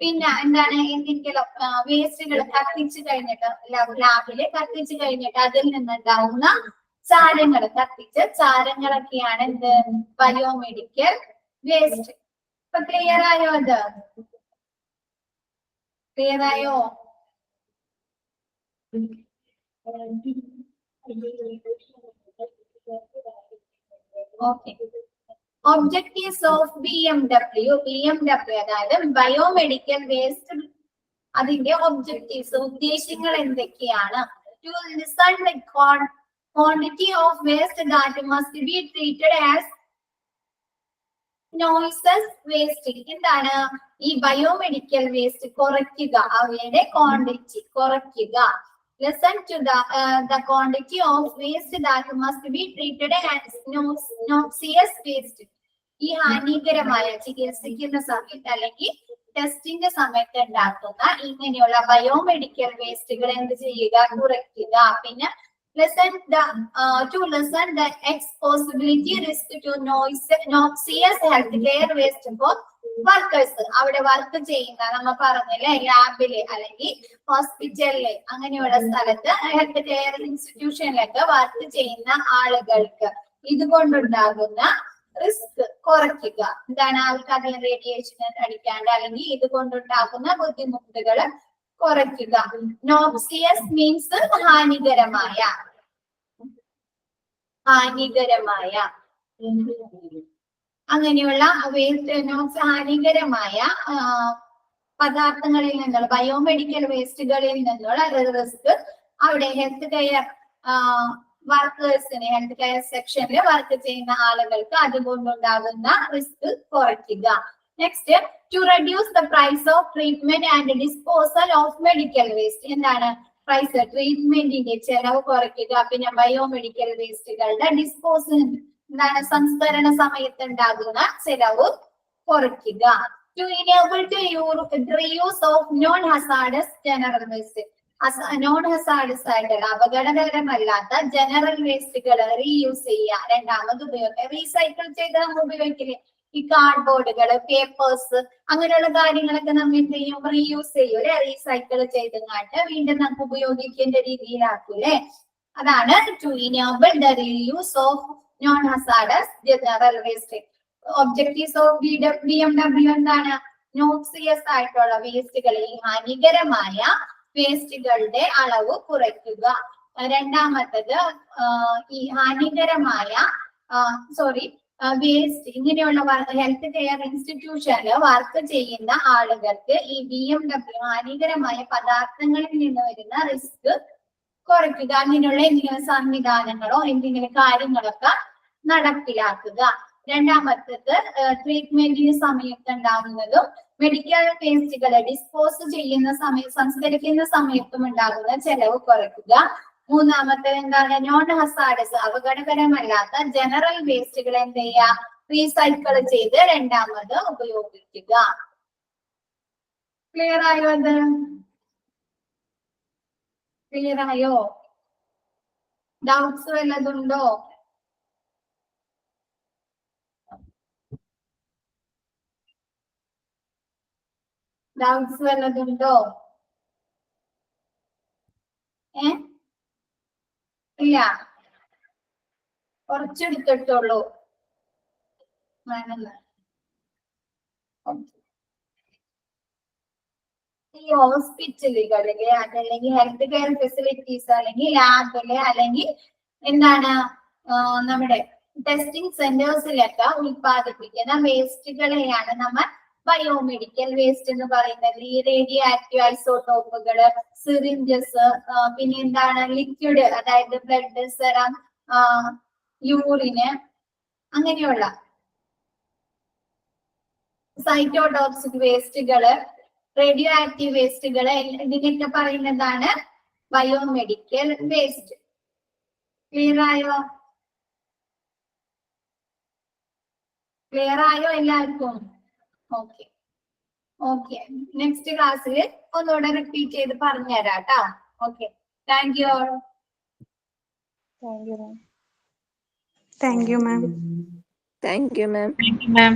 പിന്നെ എന്താണ് എന്തെങ്കിലും വേസ്റ്റുകൾ കത്തിച്ചു കഴിഞ്ഞിട്ട് ലാബില് കത്തിച്ചു കഴിഞ്ഞിട്ട് അതിൽ നിന്നുണ്ടാവുന്ന ചാരങ്ങൾ, കത്തിച്ച ചാരങ്ങളൊക്കെയാണ് എന്ത് ബയോമെഡിക്കൽ വേസ്റ്റ്. ഇപ്പൊ ക്ലിയർ ആയോ? അത് ക്ലിയർ ആയോ? ഓക്കെ. ഒബ്ജക്റ്റീവ്സ് ഓഫ് BMW അതായത് ബയോമെഡിക്കൽ വേസ്റ്റ്, അതിന്റെ ഒബ്ജക്റ്റീവ്സ്, ഉദ്ദേശങ്ങൾ എന്തൊക്കെയാണ്? To lessen the quantity of waste that must be treated as noxious waste. എന്താണ് ഈ ബയോമെഡിക്കൽ വേസ്റ്റ് കുറയ്ക്കുക, അവയുടെ ക്വാണ്ടിറ്റി കുറയ്ക്കുക. Listen to the quantity of waste that must be treated as noxious waste. ഈ ഹാനികരമായ ചികിത്സിക്കുന്ന സമയത്ത് അല്ലെങ്കിൽ ടെസ്റ്റിന്റെ സമയത്ത് ഉണ്ടാക്കുന്ന ഇങ്ങനെയുള്ള ബയോമെഡിക്കൽ വേസ്റ്റുകൾ എന്ത് ചെയ്യുക? കുറയ്ക്കുക. പിന്നെ to lessen the exposability risk to noxious healthcare waste for workers അവിടെ വർക്ക് ചെയ്യുന്ന നമ്മ പറഞ്ഞില്ലേ ലാബില് അല്ലെങ്കിൽ ഹോസ്പിറ്റലില് അങ്ങനെയുള്ള സ്ഥലത്ത് ഹെൽത്ത് കെയർ ഇൻസ്റ്റിറ്റ്യൂഷനിലൊക്കെ വർക്ക് ചെയ്യുന്ന ആളുകൾക്ക് ഇതുകൊണ്ടുണ്ടാകുന്ന റിസ്ക് കുറയ്ക്കുക. എന്താണ് അവർക്ക് അധികം റേഡിയേഷൻ അടിക്കാണ്ട് അല്ലെങ്കിൽ ഇതുകൊണ്ടുണ്ടാകുന്ന ബുദ്ധിമുട്ടുകൾ കുറയ്ക്കുക. നോക്സിയസ് മീൻസ് ഹാനികരമായ അങ്ങനെയുള്ള ഹാനികരമായ പദാർത്ഥങ്ങളിൽ നിന്നുള്ള ബയോമെഡിക്കൽ വേസ്റ്റുകളിൽ നിന്നുള്ള റിസ്ക് അവിടെ ഹെൽത്ത് കെയർ വർക്കേഴ്സിന് ഹെൽത്ത് കെയർ സെക്ഷനിൽ വർക്ക് ചെയ്യുന്ന ആളുകൾക്ക് അതുകൊണ്ടുണ്ടാകുന്ന റിസ്ക് കുറയ്ക്കുക. Next, to reduce the price of treatment and disposal of medical waste. എന്താണ് പ്രൈസ്? ട്രീറ്റ്മെന്റിന്റെ ചെലവ് കുറയ്ക്കുക. പിന്നെ ബയോമെഡിക്കൽ വേസ്റ്റുകളുടെ ഡിസ്പോസൽ എന്താണ് സംസ്കരണ സമയത്ത് ഉണ്ടാകുന്ന ചെലവ് കുറയ്ക്കുക. To enable to reuse of non hazardous general waste. Non hazardous ആയിട്ടുള്ള അപകടകരമല്ലാത്ത ജനറൽ വേസ്റ്റുകൾ റീയൂസ് ചെയ്യുക. രണ്ടാമത് ഉപയോഗിക്കുക. റീസൈക്കിൾ ചെയ്ത് നമ്മൾ ഉപയോഗിക്കില്ലേ ഈ കാർഡ്ബോർഡുകൾ, പേപ്പേഴ്സ് അങ്ങനെയുള്ള കാര്യങ്ങളൊക്കെ നമ്മൾ എന്ത് ചെയ്യും? റീയൂസ് ചെയ്യൂലേ, റീസൈക്കിൾ ചെയ്തങ്ങാട്ട് വീണ്ടും നമുക്ക് ഉപയോഗിക്കേണ്ട രീതിയിലാക്കൂലേ. അതാണ് to enable the reuse of non hazardous general waste. Objectives of BMW എന്താണ്? നോക്സിയസ് ആയിട്ടുള്ള വേസ്റ്റുകൾ, ഈ ഹാനികരമായ വേസ്റ്റുകളുടെ അളവ് കുറയ്ക്കുക. രണ്ടാമത്തത് ഈ ഹാനികരമായ വേസ്റ്റ് ഇങ്ങനെയുള്ള ഹെൽത്ത് കെയർ ഇൻസ്റ്റിറ്റ്യൂഷനിൽ വർക്ക് ചെയ്യുന്ന ആളുകൾക്ക് ഈ BMW ഹാനികരമായ പദാർത്ഥങ്ങളിൽ നിന്ന് വരുന്ന റിസ്ക് കുറയ്ക്കുക. അങ്ങനെയുള്ള എന്തെങ്കിലും സംവിധാനങ്ങളോ എന്തെങ്കിലും കാര്യങ്ങളൊക്കെ നടപ്പിലാക്കുക. രണ്ടാമത്തത് ട്രീറ്റ്മെന്റിന് സമയത്ത് ഉണ്ടാകുന്നതും മെഡിക്കൽ വേസ്റ്റുകളെ ഡിസ്പോസ് ചെയ്യുന്ന സംസ്കരിക്കുന്ന സമയത്തും ഉണ്ടാകുന്ന ചെലവ് കുറയ്ക്കുക. മൂന്നാമത്തേത് എന്താണ്? നോൺ ഹസാർഡസ് അപകടകരമല്ലാത്ത ജനറൽ വേസ്റ്റുകൾ എന്ത് ചെയ്യുക? റീസൈക്കിൾ ചെയ്ത് രണ്ടാമത് ഉപയോഗിക്കുക. ക്ലിയർ ആയോ? അത് ക്ലിയർ ആയോ? ഡൗട്ട്സ് വല്ലതുണ്ടോ? ഡൗട്ട്സ് വല്ലതുണ്ടോ? ഇല്ല, കുറച്ചെടുത്തിട്ടുള്ളൂ. ഈ ഹോസ്പിറ്റലുകളില് അതല്ലെങ്കിൽ ഹെൽത്ത് കെയർ ഫെസിലിറ്റീസ് അല്ലെങ്കിൽ ലാബില് അല്ലെങ്കിൽ എന്താണ് നമ്മുടെ ടെസ്റ്റിംഗ് സെന്റേഴ്സിലൊക്കെ ഉൽപ്പാദിപ്പിക്കുന്ന വേസ്റ്റുകളെയാണ് നമ്മൾ ബയോമെഡിക്കൽ വേസ്റ്റ് എന്ന് പറയുന്നത്. ഈ റേഡിയോ ആക്റ്റീവ് ഐസോട്ടോപ്പുകള്, സിറിഞ്ചസ്, പിന്നെ എന്താണ് ലിക്വിഡ്, അതായത് ബ്ലഡ്, സെറം, യൂറിന്, അങ്ങനെയുള്ള സൈറ്റോടോക്സിക് വേസ്റ്റുകള്, റേഡിയോ ആക്റ്റീവ് വേസ്റ്റുകള്, ഇതിനൊക്കെ പറയുന്നതാണ് ബയോമെഡിക്കൽ വേസ്റ്റ്. ക്ലിയർ ആയോ? ക്ലിയർ ആയോ എല്ലാവർക്കും? ഓക്കെ ഓക്കെ, നെക്സ്റ്റ് ക്ലാസ്സിൽ ഒന്നുകൂടെ റിപ്പീറ്റ് ചെയ്ത് പറഞ്ഞുതരാം കേട്ടോ. Okay, thank you all. Thank you, ma'am. Thank you, ma'am. Thank you, ma'am.